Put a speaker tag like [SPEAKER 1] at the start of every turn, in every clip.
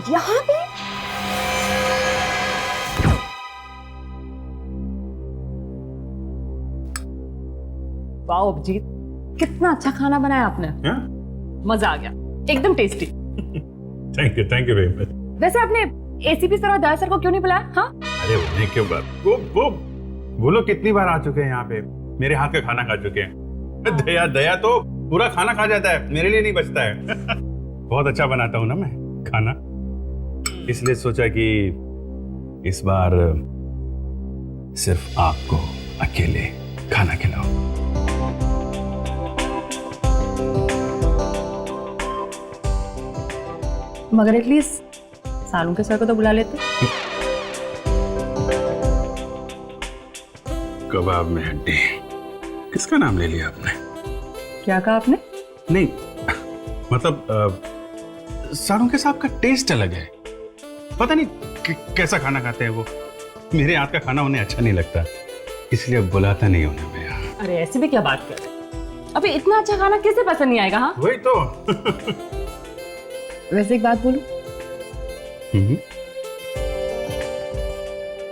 [SPEAKER 1] यहाँ पे? वाह अभिजीत, कितना अच्छा खाना बनाया आपने। मजा आ गया, एकदम tasty.
[SPEAKER 2] Thank you very much.
[SPEAKER 1] वैसे आपने एसीपी सर और दया सर को क्यों नहीं बुलाया? हाँ,
[SPEAKER 2] अरे उन्हें क्यों बात, वो लोग कितनी बार आ चुके हैं यहाँ पे, मेरे हाथ का खाना खा चुके हैं। दया तो पूरा खाना खा जाता है, मेरे लिए नहीं बचता है। बहुत अच्छा बनाता हूँ ना मैं खाना, इसलिए सोचा कि इस बार सिर्फ आपको अकेले खाना खिलाऊं।
[SPEAKER 1] मगर एटलीस्ट सालू के सर को तो बुला लेते।
[SPEAKER 2] कबाब में हड्डी, किसका नाम ले लिया आपने?
[SPEAKER 1] क्या कहा आपने?
[SPEAKER 2] नहीं मतलब सालुंके साहब का टेस्ट अलग है, पता नहीं कैसा खाना खाते हैं वो। मेरे हाथ का खाना उन्हें अच्छा नहीं लगता, इसलिए बुलाता नहीं उन्हें मैं यहाँ।
[SPEAKER 1] अरे ऐसी भी क्या बात कर रहे हैं? अबे इतना अच्छा खाना किसे पसंद नहीं आएगा? हाँ
[SPEAKER 2] वही तो।
[SPEAKER 1] वैसे एक बात बोलूं,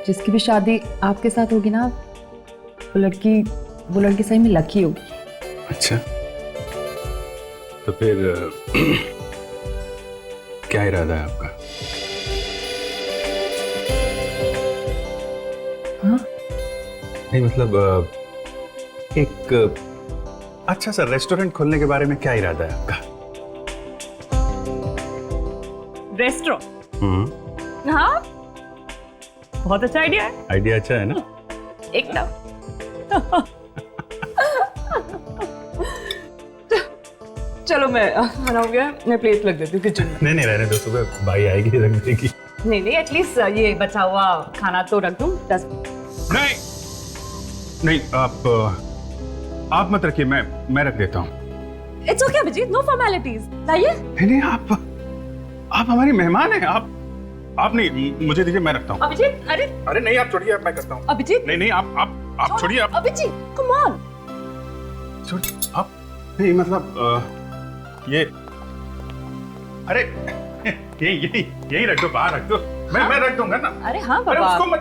[SPEAKER 1] जिसकी भी शादी आपके साथ होगी ना, वो लड़की सही में लकी होगी।
[SPEAKER 2] अच्छा, तो फिर क्या इरादा है आपका?
[SPEAKER 1] हाँ?
[SPEAKER 2] नहीं मतलब एक अच्छा सा रेस्टोरेंट खोलने के बारे में क्या इरादा है आपका?
[SPEAKER 1] रेस्टोरेंट? हाँ, बहुत अच्छा आइडिया है।
[SPEAKER 2] आइडिया अच्छा है ना?
[SPEAKER 1] एकदम। चलो मैं खाना हो गया, मैं प्लेट रख देती हूँ किचन में।
[SPEAKER 2] नहीं रहने दो, सुबह भाई आएगी रख देगी।
[SPEAKER 1] नहीं एटलीस्ट ये बचा हुआ खाना तो रख दूं 10।
[SPEAKER 2] नहीं आप मत रखिए, मैं रख देता हूँ।
[SPEAKER 1] It's okay Abhijit, no formalities. लाइए।
[SPEAKER 2] नहीं आप हमारी मेहमान हैं। आप नहीं, मुझे दीजिए, मैं रखता हूँ।
[SPEAKER 1] अभिजीत,
[SPEAKER 2] अरे नहीं, आप छोड़िए, मैं करता हूँ।
[SPEAKER 1] अभिजीत
[SPEAKER 2] नहीं आप छोड़िए। आप
[SPEAKER 1] अभिजीत कम ऑन।
[SPEAKER 2] छोड़िए आप। नहीं मतलब ये, अरे यही रख दो, बाहर रख दो। मैं रख दूंगा ना।
[SPEAKER 1] अरे हाँ
[SPEAKER 2] अरे
[SPEAKER 1] बाबा,
[SPEAKER 2] उसको मत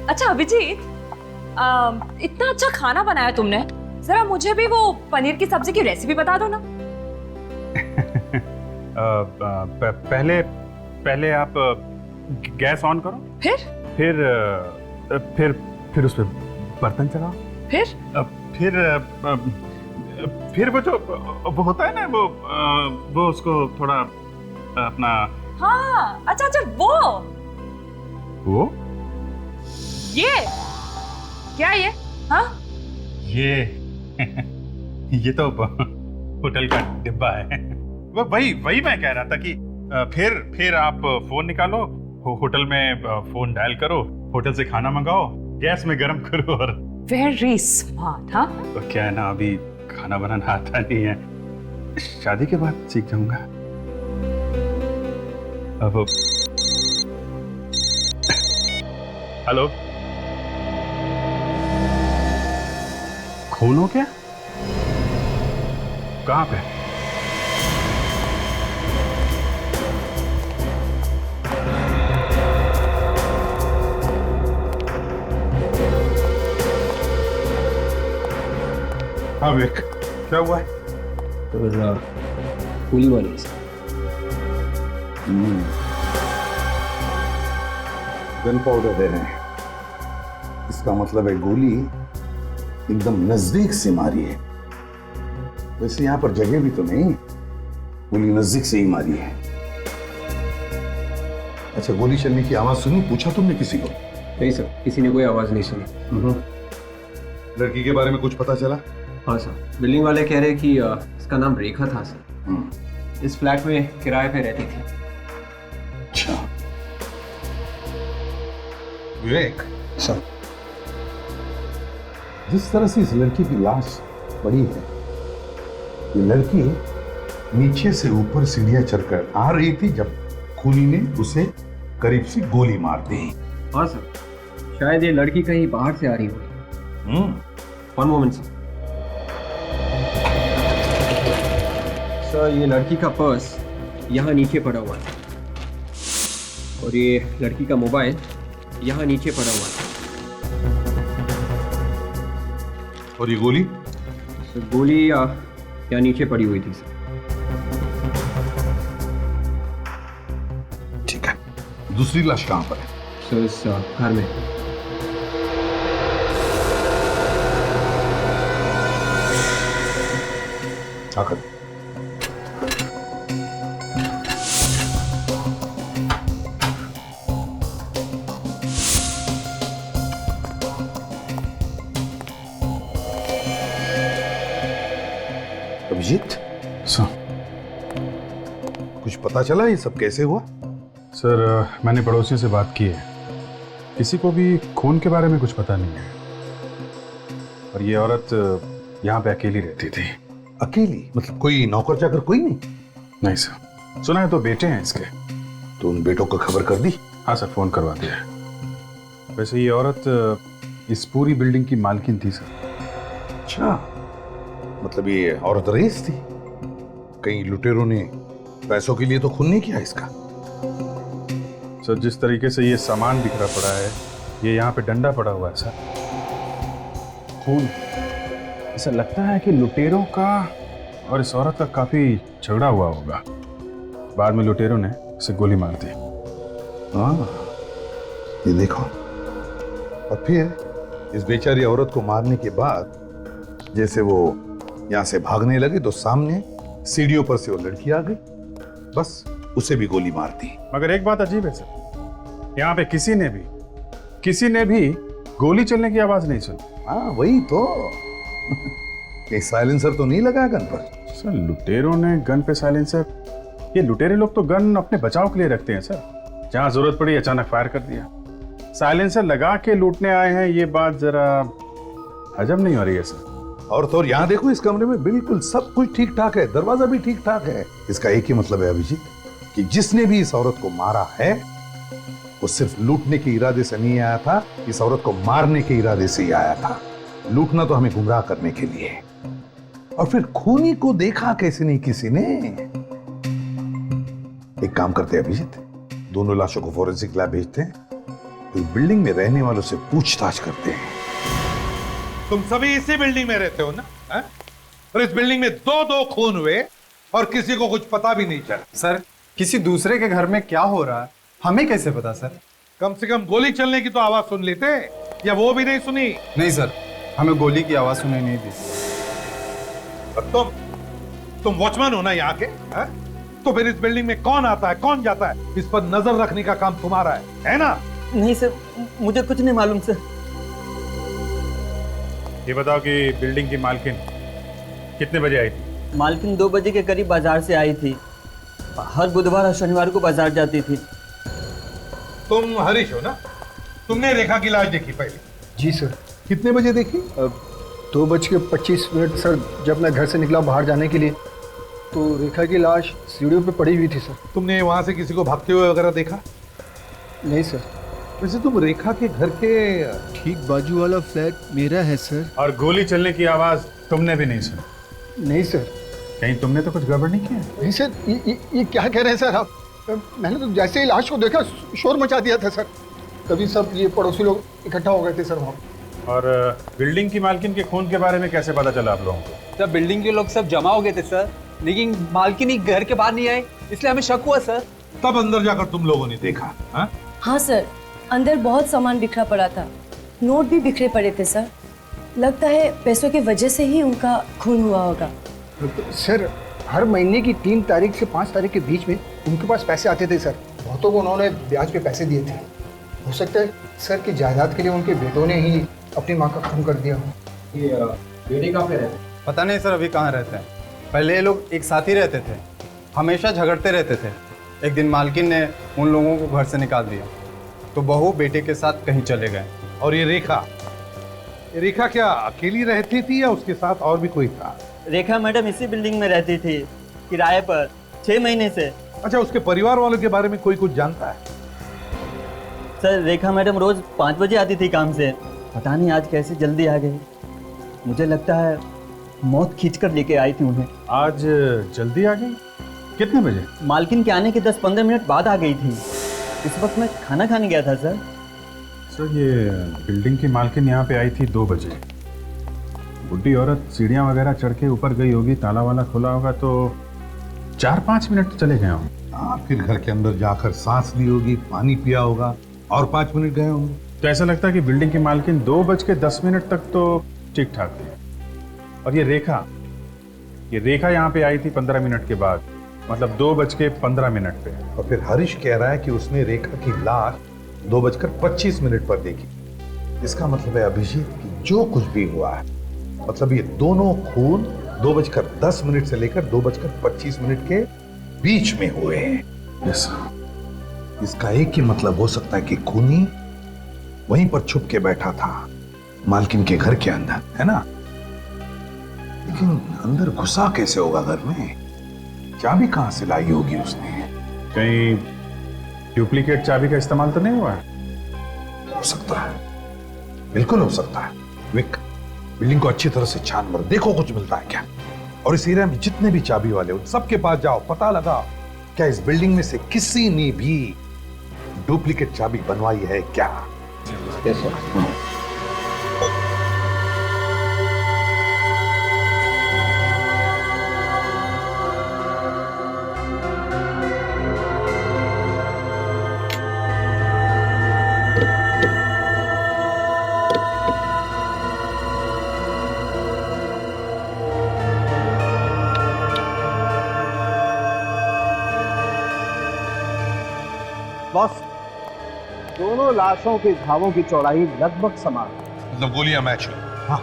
[SPEAKER 1] अच्छा अभिजीत, इतना अच्छा खाना बनाया तुमने, जरा मुझे भी वो पनीर की सब्जी की रेसिपी बता दो ना।
[SPEAKER 2] पहले आप गैस ऑन करो, फिर उस पर बर्तन चलाओ, फिर वो जो वो होता है ना, वो उसको थोड़ा अपना।
[SPEAKER 1] हाँ अच्छा वो ये क्या ये? हाँ
[SPEAKER 2] ये तो होटल का डिब्बा है। वही मैं कह रहा था कि फिर आप फोन निकालो, होटल में फोन डायल करो, होटल से खाना मंगाओ, गैस में गरम करो और।
[SPEAKER 1] Very smart. हाँ
[SPEAKER 2] तो क्या है ना, अभी खाना बनाना आता नहीं है, शादी के बाद सीख जाऊंगा। अब हेलो, खून हो क्या? कहाँ पे? हाँ विवेक, क्या हुआ है?
[SPEAKER 3] तो गोली वाली
[SPEAKER 4] गन पाउडर दे रहे हैं, इसका मतलब है गोली एकदम नजदीक से मारी है। वैसे यहां पर जगह भी तो नहीं, गोली नजदीक से ही मारी है। अच्छा, गोली चलने की आवाज सुनी? पूछा तुमने किसी को?
[SPEAKER 3] नहीं सर, किसी ने कोई आवाज नहीं सुनी।
[SPEAKER 4] लड़की के बारे में कुछ पता चला?
[SPEAKER 3] हाँ सर, बिल्डिंग वाले कह रहे कि इसका नाम रेखा था सर। इस फ्लैट में किराए पे रहती थी।
[SPEAKER 4] अच्छा विवेक सर, जिस तरह से इस लड़की की लाश पड़ी है, ये लड़की नीचे से ऊपर सीढ़ियां चढ़कर आ रही थी जब खूनी ने उसे करीब से गोली मार दी।
[SPEAKER 3] हाँ सर, शायद ये लड़की कहीं बाहर से आ रही होगी। वन मोमेंट सर, ये लड़की का पर्स यहाँ नीचे पड़ा हुआ है और ये लड़की का मोबाइल यहाँ नीचे पड़ा हुआ है।
[SPEAKER 4] और ये गोली?
[SPEAKER 3] सर गोली यहाँ नीचे पड़ी हुई थी सर।
[SPEAKER 4] ठीक है, दूसरी लाश कहाँ पर है?
[SPEAKER 3] सर इस घर में।
[SPEAKER 4] आकर अभिजीत,
[SPEAKER 2] सर
[SPEAKER 4] कुछ पता चला ये सब कैसे हुआ?
[SPEAKER 2] सर मैंने पड़ोसियों से बात की है, किसी को भी खून के बारे में कुछ पता नहीं है। और ये औरत यहाँ पे अकेली रहती थी।
[SPEAKER 4] अकेली? मतलब कोई नौकर चाकर कोई नहीं?
[SPEAKER 2] नहीं सर, सुना है तो बेटे हैं इसके।
[SPEAKER 4] तो उन बेटों को खबर कर दी?
[SPEAKER 2] हाँ सर, फोन करवा दिया है। वैसे ये औरत इस पूरी बिल्डिंग की मालकिन थी सर।
[SPEAKER 4] अच्छा, मतलब ये औरत रईस थी? कहीं लुटेरों ने पैसों के लिए तो खून नहीं किया इसका?
[SPEAKER 2] सर जिस तरीके से ये सामान बिखरा पड़ा है, ये यहाँ पे डंडा पड़ा हुआ है सर, खून। ऐसा लगता है कि लुटेरों का और इस औरत का काफी झगड़ा हुआ होगा। बाद में लुटेरों ने इसे गोली मार दी।
[SPEAKER 4] हाँ, ये देखो। और फिर इस बेचारी औरत को मारने के बाद जैसे वो यहाँ से भागने लगे तो सामने सीढ़ियों पर से वो लड़की आ गई, बस उसे भी गोली मार दी।
[SPEAKER 2] मगर एक बात अजीब है सर, यहाँ पे किसी ने भी गोली चलने की आवाज नहीं सुनी।
[SPEAKER 4] हाँ वही तो। ये साइलेंसर तो नहीं लगा गन पर?
[SPEAKER 2] सर लुटेरों ने गन पे साइलेंसर? ये लुटेरे लोग तो गन अपने बचाव के लिए रखते हैं सर, जहां जरूरत पड़ी अचानक फायर कर दिया। साइलेंसर लगा के लूटने आए हैं, ये बात जरा हजम नहीं हो रही है सर।
[SPEAKER 4] और तो और यहाँ देखो, इस कमरे में बिल्कुल सब कुछ ठीक ठाक है, दरवाजा भी ठीक ठाक है। इसका एक ही मतलब है अभिजीत कि जिसने भी इस औरत को मारा है वो सिर्फ लूटने के इरादे से नहीं आया था, इस औरत को मारने के इरादे से ही आया था। लूटना तो हमें गुमराह करने के लिए। और फिर खूनी को देखा कैसे नहीं किसी ने? एक काम करते हैं अभिजीत, दोनों लाशों को फोरेंसिक लैब भेजते हैं, इस बिल्डिंग में रहने वालों से पूछताछ करते हैं।
[SPEAKER 5] तुम सभी इसी बिल्डिंग में रहते हो ना? है? और इस बिल्डिंग में दो खून हुए और किसी को कुछ पता भी नहीं चला।
[SPEAKER 6] सर किसी दूसरे के घर में क्या हो रहा है हमें कैसे पता सर?
[SPEAKER 5] कम से कम गोली चलने की तो आवाज सुन लेते, या वो भी नहीं सुनी?
[SPEAKER 6] नहीं सर, हमें गोली की आवाज सुनाई नहीं दी।
[SPEAKER 5] और तुम वॉचमैन हो ना यहाँ के? है? तो फिर इस बिल्डिंग में कौन आता है कौन जाता है, इस पर नजर रखने का काम तुम्हारा है ना?
[SPEAKER 7] नहीं सर, मुझे कुछ नहीं मालूम सर।
[SPEAKER 2] ये बताओ कि बिल्डिंग की मालकिन कितने बजे आई थी?
[SPEAKER 7] मालकिन 2 बजे के करीब बाजार से आई थी। हर बुधवार और शनिवार को बाजार जाती थी।
[SPEAKER 5] तुम हरीश हो ना? तुमने रेखा की लाश देखी पहले?
[SPEAKER 8] जी सर।
[SPEAKER 5] कितने बजे देखी?
[SPEAKER 8] 2:25 सर। जब मैं घर से निकला बाहर जाने के लिए तो रेखा की लाश सीढ़ियों पे पड़ी हुई थी सर।
[SPEAKER 5] तुमने वहां से किसी को भागते हुए वगैरह देखा?
[SPEAKER 8] नहीं सर।
[SPEAKER 5] वैसे तुम रेखा के घर के
[SPEAKER 8] ठीक बाजू वाला फ्लैट मेरा है सर।
[SPEAKER 2] और गोली चलने की आवाज तुमने भी नहीं सुनी?
[SPEAKER 8] नहीं सर।
[SPEAKER 2] कहीं तुमने तो कुछ गड़बड़ नहीं किया?
[SPEAKER 8] नहीं सर, ये क्या कह रहे हैं सर आप? मैंने तो जैसे ही लाश को देखा शोर मचा दिया था सर। तभी सब ये पड़ोसी लोग इकट्ठा हो गए थे सर वहाँ।
[SPEAKER 2] और बिल्डिंग की मालकिन के खून के बारे में कैसे पता चला आप लोगों को?
[SPEAKER 7] सर बिल्डिंग के लोग सब जमा हो गए थे सर, लेकिन मालकिन ही घर के बाहर नहीं आए, इसलिए हमें शक हुआ सर।
[SPEAKER 5] तब अंदर जाकर तुम लोगों ने देखा? हा?
[SPEAKER 9] हाँ सर, अंदर बहुत सामान बिखरा पड़ा था, नोट भी बिखरे पड़े थे सर। लगता है पैसों की वजह से ही उनका खून हुआ होगा।
[SPEAKER 8] सर हर महीने की 3 तारीख से 5 तारीख के बीच में उनके पास पैसे आते थे सर। बहुतों को उन्होंने ब्याज पे पैसे दिए थे। हो सकता है सर कि जायदाद के लिए उनके बेटों ने ही अपनी माँ का खून कर दिया हो।
[SPEAKER 3] ये बेटे कहाँ पे रहते हैं?
[SPEAKER 6] पता नहीं सर अभी कहाँ रहते हैं। पहले ये लोग एक साथ ही रहते थे, हमेशा झगड़ते रहते थे। एक दिन मालकिन ने उन लोगों को घर से निकाल दिया तो बहू बेटे के साथ कहीं चले गए।
[SPEAKER 5] और ये रेखा क्या अकेली रहती थी या उसके साथ और भी कोई था?
[SPEAKER 7] रेखा मैडम इसी बिल्डिंग में रहती थी किराए पर 6 महीने से।
[SPEAKER 5] अच्छा, उसके परिवार वालों के बारे में कोई कुछ जानता है?
[SPEAKER 7] सर रेखा मैडम रोज 5 बजे आती थी काम से, पता नहीं आज कैसे जल्दी आ गई। मुझे लगता है मौत खींचकर लेके आई थी उन्हें।
[SPEAKER 2] आज जल्दी आ गई? कितने बजे?
[SPEAKER 7] मालकिन के आने के 10-15 मिनट बाद आ गई थी। इस वक्त मैं खाना खाने गया था सर।
[SPEAKER 2] सर ये बिल्डिंग की मालकिन यहाँ पे आई थी 2 बजे। बुढ़ी औरत सीढ़ियाँ वगैरह चढ़ के ऊपर गई होगी, ताला वाला खुला होगा, तो 4-5 मिनट तो चले गए होंगे।
[SPEAKER 5] हाँ, फिर घर के अंदर जाकर सांस ली होगी, पानी पिया होगा और 5 मिनट गए होंगे।
[SPEAKER 2] तो ऐसा लगता है कि बिल्डिंग की मालकिन 2:10 तक तो ठीक ठाक थी। और ये रेखा यहाँ पे आई थी 15 मिनट के बाद, मतलब 2:15 पे।
[SPEAKER 5] और फिर हरीश कह रहा है कि उसने रेखा की लाश 2:25 पर देखी। इसका मतलब है अभिजीत कि जो कुछ भी हुआ है, मतलब ये दोनों खून 2:10 से लेकर 2:25 के बीच में हुए हैं।
[SPEAKER 2] यस।
[SPEAKER 5] इसका एक ही मतलब हो सकता है कि खूनी वहीं पर छुप के बैठा था, मालकिन के घर के अंदर, है ना? लेकिन अंदर घुसा कैसे होगा घर में? चाबी कहां से लाई होगी उसने?
[SPEAKER 2] कहीं डुप्लीकेट चाबी का इस्तेमाल तो नहीं हुआ है?
[SPEAKER 5] हो सकता है, बिल्कुल हो सकता है। विक, बिल्डिंग को अच्छी तरह से छान मारो, देखो कुछ मिलता है क्या। और इस एरिया में जितने भी चाबी वाले उन सबके पास जाओ, पता लगाओ क्या इस बिल्डिंग में से किसी ने भी डुप्लीकेट चाबी बनवाई है क्या।
[SPEAKER 3] Yes sir.
[SPEAKER 10] बॉस, दोनों लाशों के घावों की चौड़ाई लगभग समान है।
[SPEAKER 5] मतलब गोलियां मैच हुई। हाँ,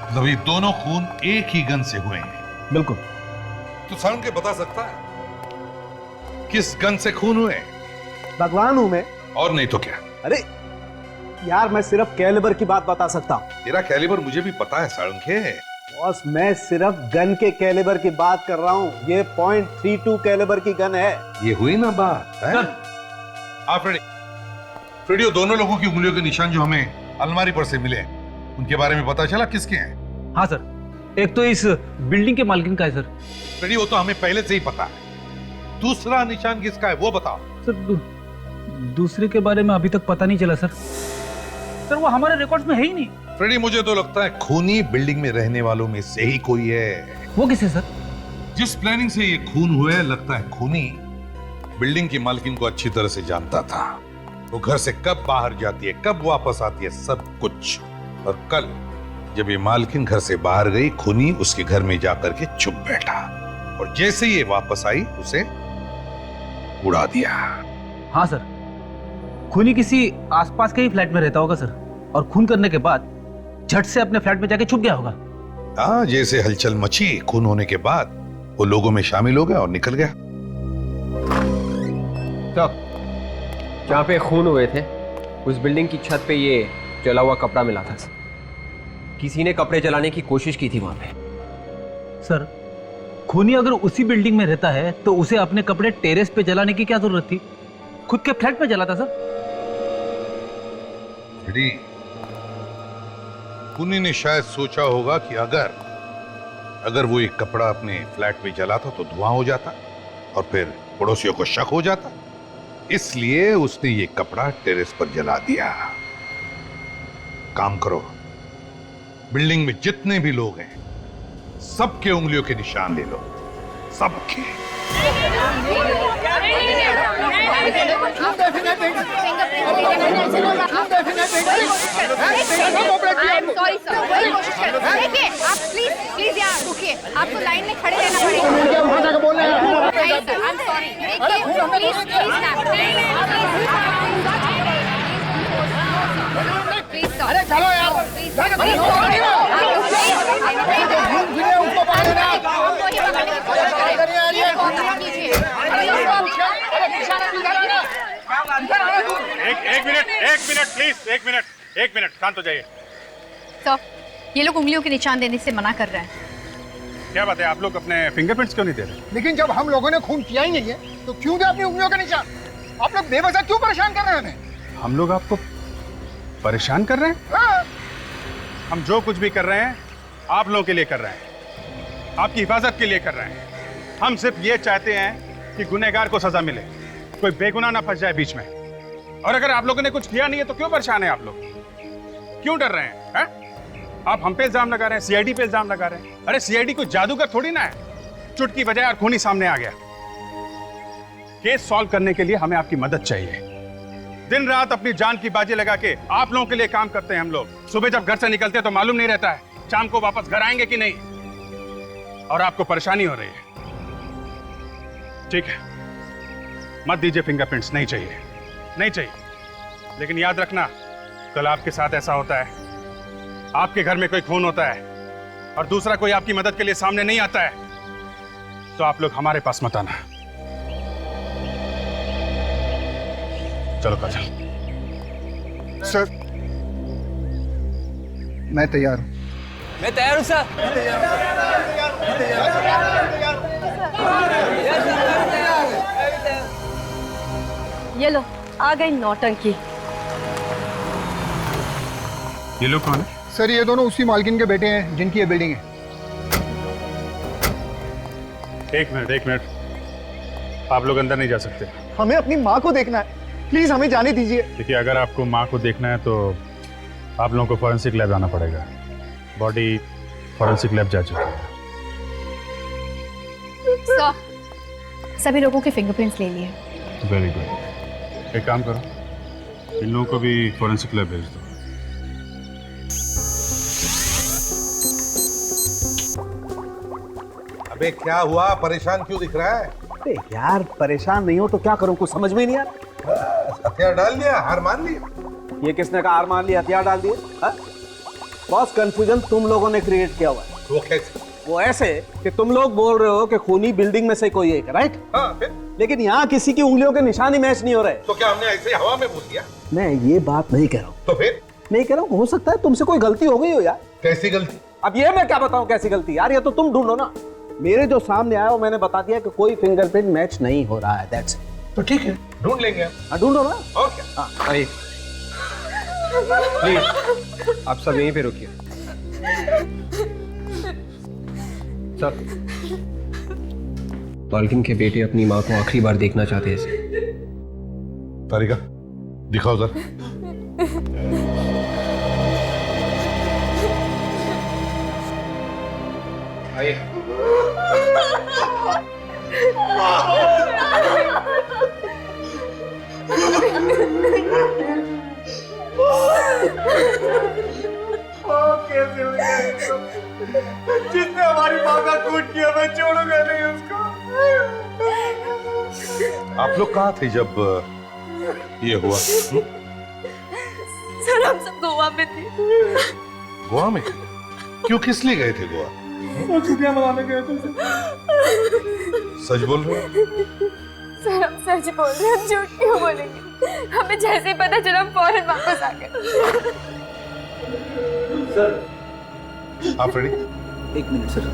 [SPEAKER 5] मतलब ये दोनों खून एक ही गन से हुए हैं।
[SPEAKER 10] बिल्कुल।
[SPEAKER 5] तो साउंड के बता सकता है किस गन से खून हुए?
[SPEAKER 10] भगवान हूं मैं।
[SPEAKER 5] और नहीं तो क्या?
[SPEAKER 10] अरे यार, मैं सिर्फ कैलिबर की बात बता सकता हूं।
[SPEAKER 5] तेरा कैलिबर मुझे भी पता है साळुंखे।
[SPEAKER 10] बॉस, मैं सिर्फ गन के कैलिबर की बात कर रहा हूं। ये .32 कैलिबर की गन है।
[SPEAKER 5] ये हुई ना बात है? आप फ्रेडियो, दोनों लोगों की उंगलियों के निशान जो हमें अलमारी पर से मिले, उनके बारे में पता चला किसके हैं?
[SPEAKER 7] हाँ सर, एक तो इस बिल्डिंग के मालकिन का है सर।
[SPEAKER 5] फ्रेडियो, वो तो हमें पहले से ही पता है। दूसरा निशान किसका है वो बताओ।
[SPEAKER 7] सर, दूसरे के बारे में अभी तक पता नहीं चला सर। सर, वो हमारे रिकॉर्ड्स में है ही नहीं।
[SPEAKER 5] फ्रेडी, मुझे तो लगता है खूनी बिल्डिंग में रहने वालों में से ही कोई है।
[SPEAKER 7] वो किसे सर?
[SPEAKER 5] जिस प्लानिंग से ये खून हुए, लगता है खूनी बिल्डिंग की मालकिन को अच्छी तरह से जानता था। वो घर से कब बाहर जाती है, कब वापस आती है, सब कुछ। और कल जब ये मालकिन घर से बाहर गई, खूनी उसके घर में जाकर के चुप बैठा और जैसे ये वापस आई उसे उड़ा दिया।
[SPEAKER 7] हाँ सर, खूनी किसी आसपास के ही फ्लैट में रहता होगा सर, और खून करने के बाद झट से अपने फ्लैट में जाके छुप गया होगा।
[SPEAKER 5] हाँ, जैसे हलचल मची खून होने के बाद, वो लोगों में शामिल हो गया और निकल गया।
[SPEAKER 3] तो जहाँ पे खून हुए थे उस बिल्डिंग की छत पे ये जला हुआ कपड़ा मिला था। किसी ने कपड़े जलाने की कोशिश की थी वहां पे।
[SPEAKER 7] सर, खूनी अगर उसी बिल्डिंग में रहता है तो उसे अपने कपड़े टेरेस पे जलाने की क्या जरूरत थी? खुद के फ्लैट में जलाता सर।
[SPEAKER 5] खूनी ने शायद सोचा होगा कि अगर वो एक कपड़ा अपने फ्लैट में जलाता तो धुआं हो जाता और फिर पड़ोसियों को शक हो जाता, इसलिए उसने ये कपड़ा टेरेस पर जला दिया। काम करो, बिल्डिंग में जितने भी लोग हैं सबके उंगलियों के निशान ले लो, सबके।
[SPEAKER 11] देखिए, आप प्लीज यार रुकिए, आपको लाइन में खड़े रहना पड़ेगा। नहीं sir, I am sorry. Please अरे चलो यार,
[SPEAKER 2] एक मिनट शांत हो जाइए।
[SPEAKER 11] सर, ये लोग उंगलियों के निशान देने से मना कर रहे हैं।
[SPEAKER 2] क्या बात है, आप लोग अपने फिंगरप्रिंट्स क्यों नहीं दे रहे?
[SPEAKER 8] लेकिन जब हम लोगों ने खून किया ही नहीं है तो क्यों दे अपनी उंगलियों का निशान? आप लोग बेवजह क्यों परेशान कर रहे हैं हमें?
[SPEAKER 2] हम लोग आपको परेशान कर रहे हैं?
[SPEAKER 8] हाँ।
[SPEAKER 2] हम जो कुछ भी कर रहे हैं आप लोगों के लिए कर रहे हैं, आपकी हिफाजत के लिए कर रहे हैं। हम सिर्फ ये चाहते हैं कि गुनहगार को सजा मिले, कोई बेगुनाह ना फंस जाए बीच में। और अगर आप लोगों ने कुछ किया नहीं है तो क्यों परेशान है आप लोग? क्यों डर रहे हैं? आप हम पे इल्जाम लगा रहे हैं, सीआईडी पे इल्जाम लगा रहे हैं। अरे सीआईडी कोई जादूगर थोड़ी ना है, चुटकी बजाय और खूनी सामने आ गया। केस सॉल्व करने के लिए हमें आपकी मदद चाहिए। दिन रात अपनी जान की बाजी लगा के आप लोगों के लिए काम करते हैं हम लोग। सुबह जब घर से निकलते हैं तो मालूम नहीं रहता है शाम को वापस घर आएंगे कि नहीं, और आपको परेशानी हो रही है। ठीक है, मत दीजिए फिंगरप्रिंट्स, नहीं चाहिए, नहीं चाहिए। लेकिन याद रखना, कल आपके साथ ऐसा होता है, आपके घर में कोई खून होता है और दूसरा कोई आपकी मदद के लिए सामने नहीं आता है, तो आप लोग हमारे पास मत आना। चलो काजल।
[SPEAKER 8] सर मैं तैयार हूँ।
[SPEAKER 3] मैं तैयार हूँ सर।
[SPEAKER 9] ये लो, आ गई नौटंकी।
[SPEAKER 2] ये लोग कौन है?
[SPEAKER 8] सर ये दोनों उसी मालकिन के बेटे हैं जिनकी ये बिल्डिंग है।
[SPEAKER 2] एक मिनट, आप लोग अंदर नहीं जा सकते।
[SPEAKER 8] हमें अपनी माँ को देखना है, प्लीज हमें जाने दीजिए।
[SPEAKER 2] देखिए, अगर आपको माँ को देखना है तो आप लोगों को फॉरेंसिक लैब जाना पड़ेगा। बॉडी फॉरेंसिक लैब जा चुकी है।
[SPEAKER 11] सर, सभी लोगों के फिंगरप्रिंट्स ले लिए।
[SPEAKER 2] Very good. एक काम करो, इन लोगों को भी फॉरेंसिक लैब भेज दो।
[SPEAKER 5] अबे क्या हुआ, परेशान क्यों दिख रहा है?
[SPEAKER 10] अरे यार परेशान नहीं हो तो क्या करूं, कुछ समझ में ही नहीं आ रहा।
[SPEAKER 5] हथियार डाल लिया, हार मान ली।
[SPEAKER 10] ये किसने कहा हार मान लिया, हथियार डाल दिए? बॉस कंफ्यूजन तुम लोगों ने क्रिएट किया हुआ है।
[SPEAKER 5] वो कैसे?
[SPEAKER 10] वो ऐसे कि तुम लोग बोल रहे हो कि खूनी बिल्डिंग में से कोई एक, राइट?
[SPEAKER 5] हाँ, फिर?
[SPEAKER 10] लेकिन यहाँ किसी की उंगलियों के निशान ही मैच नहीं हो रहे।
[SPEAKER 5] तो क्या हमने ऐसे हवा में बोल दिया?
[SPEAKER 10] मैं ये बात नहीं कह रहा हूँ।
[SPEAKER 5] तो फिर?
[SPEAKER 10] नहीं कह रहा हूँ, हो सकता है तुमसे कोई गलती हो गई हो यार।
[SPEAKER 5] कैसी गलती?
[SPEAKER 10] अब ये मैं क्या बताऊं कैसी गलती यार, ये तो तुम ढूंढो ना। मेरे जो सामने आया वो मैंने बता दिया कि कोई फिंगरप्रिंट मैच नहीं हो रहा है, दैट्स इट।
[SPEAKER 5] तो ठीक है, ढूंढ लेंगे हम।
[SPEAKER 10] हाँ ढूंढो ना।
[SPEAKER 5] और क्या?
[SPEAKER 3] आइए प्लीज, आप सब यहीं पे रुकिए। सर, मालकिन के बेटे अपनी माँ को आखिरी बार देखना चाहते हैं।
[SPEAKER 5] तारिका, दिखाओ जरा।
[SPEAKER 3] आइए।
[SPEAKER 8] जिसने हमारी माँ का खून किया, मैं छोड़ूंगा नहीं उसको।
[SPEAKER 5] आप लोग कहाँ थे जब ये हुआ?
[SPEAKER 1] सर हम सब गोवा में थे।
[SPEAKER 5] गोवा में? क्यों, किस लिए गए थे गोवा?
[SPEAKER 8] छुट्टियां मनाने गए थे।
[SPEAKER 5] सच बोल रहे हो?
[SPEAKER 11] सर हम सच बोल रहे हैं, हम झूठ क्यों बोलेंगे? हमें जैसे ही पता चला हम फौरन वापस आ गए।
[SPEAKER 5] आप रेडी?
[SPEAKER 10] एक मिनट सर।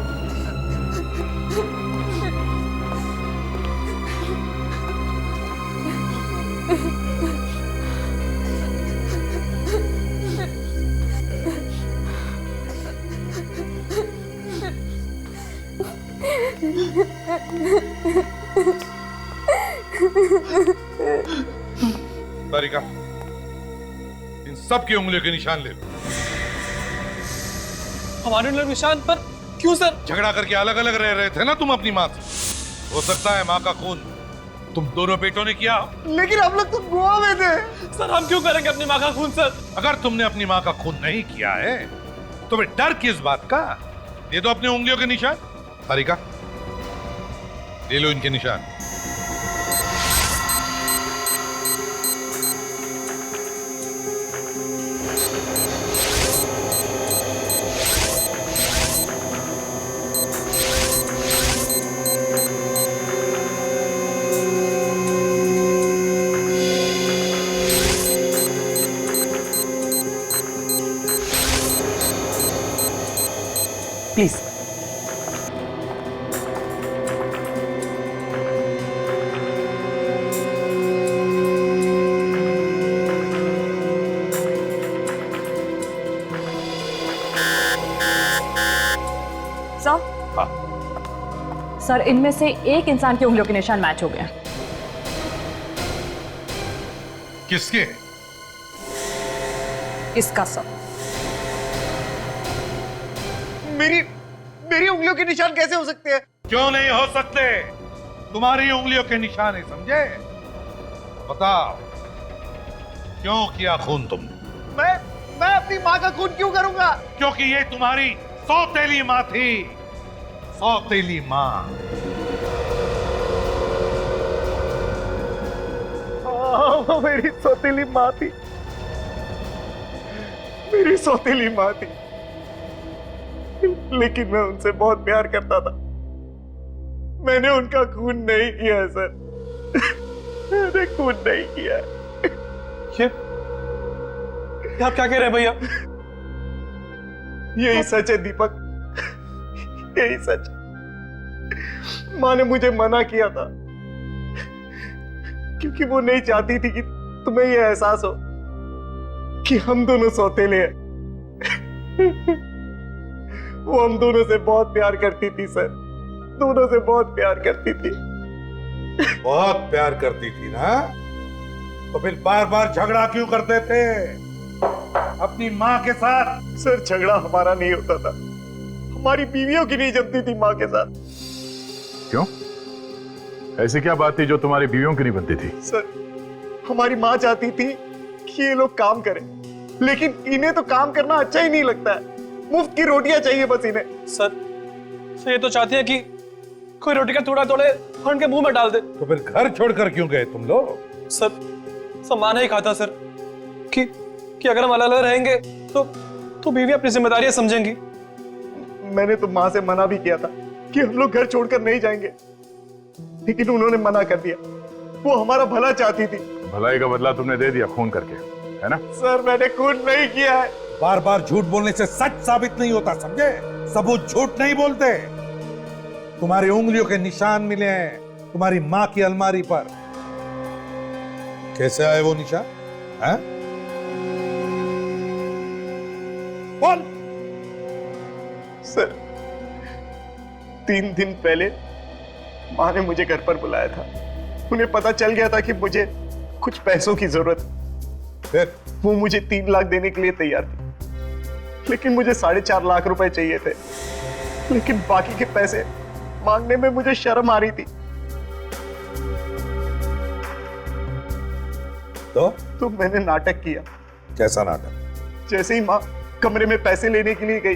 [SPEAKER 5] तारिका, इन सब की उंगलियों के निशान ले लो।
[SPEAKER 3] हमारे निशान पर क्यों सर?
[SPEAKER 5] झगड़ा करके अलग अलग रह रहे थे ना तुम अपनी माँ से। हो सकता है माँ का खून तुम दोनों बेटों ने किया।
[SPEAKER 8] लेकिन हम लोग तो गोवा में थे।
[SPEAKER 3] सर हम क्यों करेंगे अपनी माँ का खून सर?
[SPEAKER 5] अगर तुमने अपनी माँ का खून नहीं किया है तो फिर डर किस बात का? ये तो अपनी उंगलियों के निशान। तारिका, ले लो इनके निशान।
[SPEAKER 10] प्लीज।
[SPEAKER 5] हाँ।
[SPEAKER 1] सर इनमें से एक इंसान के उंगलियों के निशान मैच हो गए।
[SPEAKER 5] किसके?
[SPEAKER 1] इसका सर।
[SPEAKER 6] मेरी उंगलियों के निशान कैसे हो सकते हैं?
[SPEAKER 5] क्यों नहीं हो सकते? तुम्हारी उंगलियों के निशान है, समझे? बताओ, क्यों किया खून तुमने?
[SPEAKER 6] मैं अपनी माँ का खून क्यों करूंगा?
[SPEAKER 5] क्योंकि ये तुम्हारी सौतेली माँ थी, सौतेली माँ।
[SPEAKER 6] वो मेरी सौतेली माँ थी, मेरी सौतेली माँ थी, लेकिन मैं उनसे बहुत प्यार करता था। मैंने उनका खून नहीं किया सर, मैंने खून नहीं किया।
[SPEAKER 12] ये आप क्या कह रहे हैं भैया?
[SPEAKER 6] यही सच है दीपक, यही सच। माँ ने मुझे मना किया था क्योंकि वो नहीं चाहती थी कि तुम्हें यह एहसास हो कि हम दोनों सौतेले हैं। वो हम दोनों से बहुत प्यार करती थी सर, दोनों से बहुत प्यार करती थी।
[SPEAKER 5] बहुत प्यार करती थी ना, तो फिर बार बार झगड़ा क्यों करते थे अपनी माँ के साथ?
[SPEAKER 6] सर झगड़ा हमारा नहीं होता था, हमारी बीवियों की नहीं जमती थी माँ के साथ।
[SPEAKER 13] क्यों? ऐसी क्या बात थी जो तुम्हारी बीवियों की नहीं बनती थी?
[SPEAKER 6] सर हमारी माँ चाहती थी कि ये लोग काम करें, लेकिन इन्हें तो काम करना अच्छा ही नहीं लगता है, मुफ्त की रोटियां चाहिए बस इन्हें।
[SPEAKER 12] सर ये तो चाहती है कि कोई रोटी का टुकड़ा तोड़े और उनके मुंह में डाल दे।
[SPEAKER 5] तो फिर घर छोड़कर क्यों गए तुम लोग?
[SPEAKER 12] सर माँ ने ही कहा था सर कि अगर हम अलग अलग रहेंगे तो बीवी अपनी जिम्मेदारियां समझेंगी।
[SPEAKER 6] मैंने तो माँ से मना भी किया था कि हम लोग घर छोड़कर नहीं जाएंगे, लेकिन उन्होंने मना कर दिया। वो हमारा भला चाहती थी।
[SPEAKER 13] भलाई का बदला तुमने दे दिया खून करके, है ना?
[SPEAKER 6] सर मैंने खून नहीं किया है।
[SPEAKER 5] बार बार झूठ बोलने से सच साबित नहीं होता, समझे? सबूत झूठ नहीं बोलते। तुम्हारी उंगलियों के निशान मिले हैं तुम्हारी माँ की अलमारी पर। कैसे आए वो निशान? हैं? बोल।
[SPEAKER 6] सर 3 दिन पहले माँ ने मुझे घर पर बुलाया था। उन्हें पता चल गया था कि मुझे कुछ पैसों की जरूरत है।
[SPEAKER 5] फिर
[SPEAKER 6] वो मुझे 3 लाख देने के लिए तैयार थी, लेकिन मुझे 4.5 लाख रुपए चाहिए थे। लेकिन बाकी के पैसे मांगने में मुझे शर्म आ रही थी। तो मैंने नाटक किया।
[SPEAKER 5] कैसा नाटक?
[SPEAKER 6] जैसे ही माँ कमरे में पैसे लेने के लिए गई,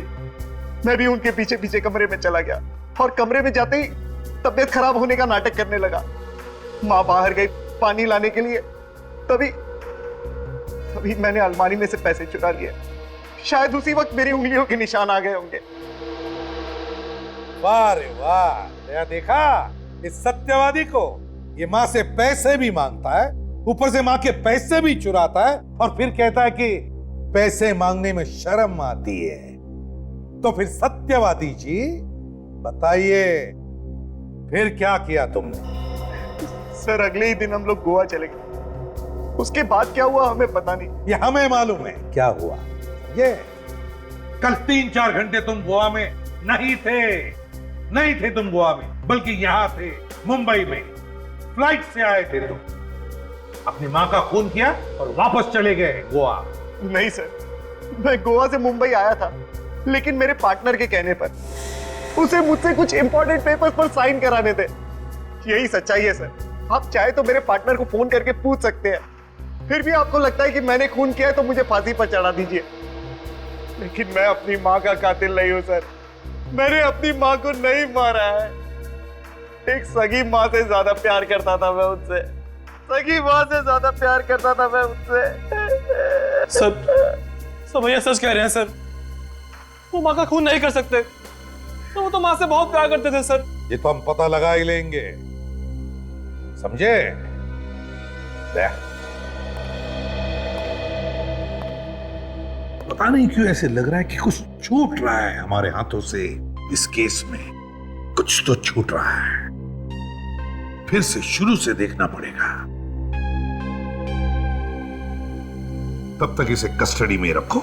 [SPEAKER 6] मैं भी उनके पीछे पीछे कमरे में चला गया और कमरे में जाते ही तबीयत खराब होने का नाटक करने लगा। माँ बाहर गई पानी लाने के लिए, तभी मैंने अलमारी में से पैसे चुरा लिए। शायद उसी वक्त मेरी उंगलियों के निशान आ गए होंगे।
[SPEAKER 5] वाह रे वाह, या देखा इस सत्यवादी को? ये माँ से पैसे भी मांगता है, ऊपर से माँ के पैसे भी चुराता है और फिर कहता है कि पैसे मांगने में शर्म आती है। तो फिर सत्यवादी जी बताइए, फिर क्या किया तुमने?
[SPEAKER 6] सर अगले ही दिन हम लोग गोवा चले गए। उसके बाद क्या हुआ हमें पता नहीं।
[SPEAKER 5] ये हमें मालूम है क्या हुआ। ये कल 3-4 घंटे तुम गोवा में नहीं थे तुम गोवा में, बल्कि यहां थे मुंबई में। फ्लाइट से आए थे तुम, अपनी माँ का खून किया और वापस चले गए गोवा।
[SPEAKER 6] नहीं सर, मैं गोवा से मुंबई आया था, लेकिन मेरे पार्टनर के कहने पर उसे मुझसे कुछ इंपॉर्टेंट पेपर्स पर साइन कराने थे। यही सच्चाई है सर। आप चाहे तो मेरे पार्टनर को फोन करके पूछ सकते हैं। फिर भी आपको लगता है कि मैंने खून किया है तो मुझे फांसी पर चढ़ा दीजिए, लेकिन मैं अपनी माँ का कातिल नहीं हूं सर। मैंने अपनी माँ को नहीं मारा है। एक सगी माँ से ज्यादा प्यार करता था मैं उनसे, सगी माँ से ज्यादा प्यार करता था मैं उनसे।
[SPEAKER 12] सर भैया सच कह रहे हैं सर, वो माँ का खून नहीं कर सकते। तो वो तो माँ से बहुत प्यार करते थे सर।
[SPEAKER 5] ये तो हम पता लगा ही लेंगे, समझे? पता नहीं क्यों ऐसे लग रहा है कि कुछ छूट रहा है हमारे हाथों से। इस केस में कुछ तो छूट रहा है। फिर से शुरू से देखना पड़ेगा। तब तक इसे कस्टडी में रखो।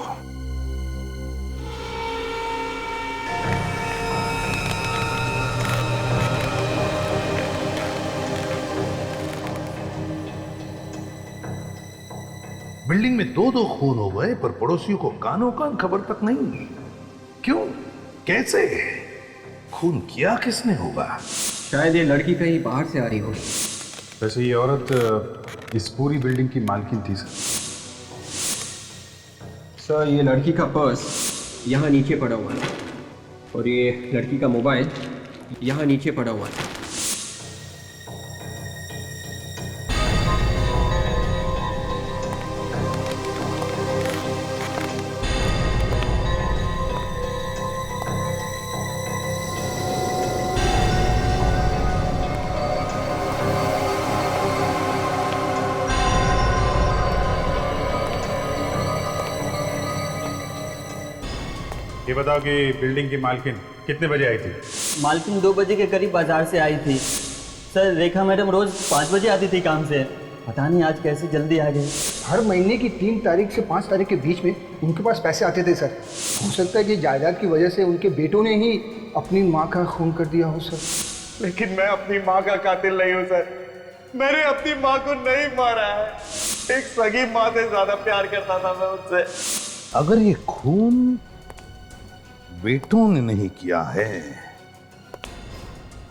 [SPEAKER 5] बिल्डिंग में दो दो खून हो गए, पर पड़ोसियों को कानों कान खबर तक नहीं। क्यों, कैसे, खून किया किसने होगा?
[SPEAKER 3] शायद ये लड़की कहीं बाहर से आ रही होगी।
[SPEAKER 13] वैसे ये औरत इस पूरी बिल्डिंग की मालकिन थी सर।
[SPEAKER 3] सर ये लड़की का पर्स यहाँ नीचे पड़ा हुआ है और ये लड़की का मोबाइल यहाँ नीचे पड़ा हुआ है।
[SPEAKER 2] ये बताओ कि बिल्डिंग की मालकिन कितने बजे आई थी?
[SPEAKER 14] मालकिन 2 बजे के करीब बाजार से आई थी। सर रेखा मैडम रोज 5 बजे आती थी काम से, पता नहीं आज कैसे जल्दी आ गई।
[SPEAKER 8] हर महीने की 3 तारीख से 5 तारीख के बीच में उनके पास पैसे आते थे सर। हो सकता है कि जायदाद की वजह से उनके बेटों ने ही अपनी माँ का खून कर दिया हो सर।
[SPEAKER 6] लेकिन मैं अपनी माँ का कातिल नहीं हूँ सर। मैंने अपनी माँ को नहीं मारा है। एक सगी माँ से ज्यादा प्यार करता था मैं उससे।
[SPEAKER 5] अगर ये खून बेटों ने नहीं किया है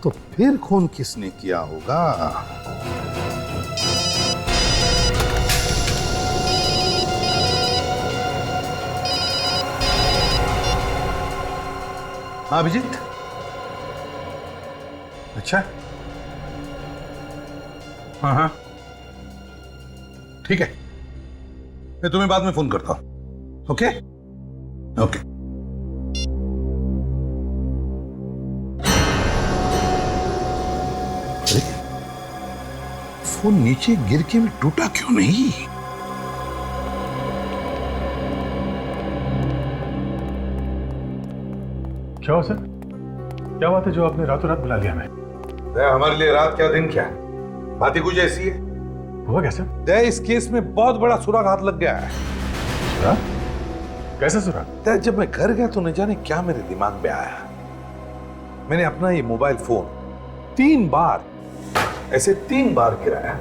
[SPEAKER 5] तो फिर खून किसने किया होगा? हाँ अभिजीत, अच्छा, हाँ हाँ ठीक है, मैं तुम्हें बाद में फोन करता हूं। Okay okay. फोन नीचे गिर के भी टूटा क्यों नहीं?
[SPEAKER 13] क्या हुआ सर? क्या बात है जो आपने रातों रात बुला लिया हमें?
[SPEAKER 5] हमारे लिए रात क्या दिन क्या, बात ही कुछ ऐसी है।
[SPEAKER 13] हुआ कैसे?
[SPEAKER 5] इस केस में बहुत बड़ा सुराग हाथ लग गया है।
[SPEAKER 13] सुराग? कैसे सुराग?
[SPEAKER 5] जब मैं घर गया तो न जाने क्या मेरे दिमाग में आया। मैंने अपना ये मोबाइल फोन 3 बार ऐसे 3 बार गिराया,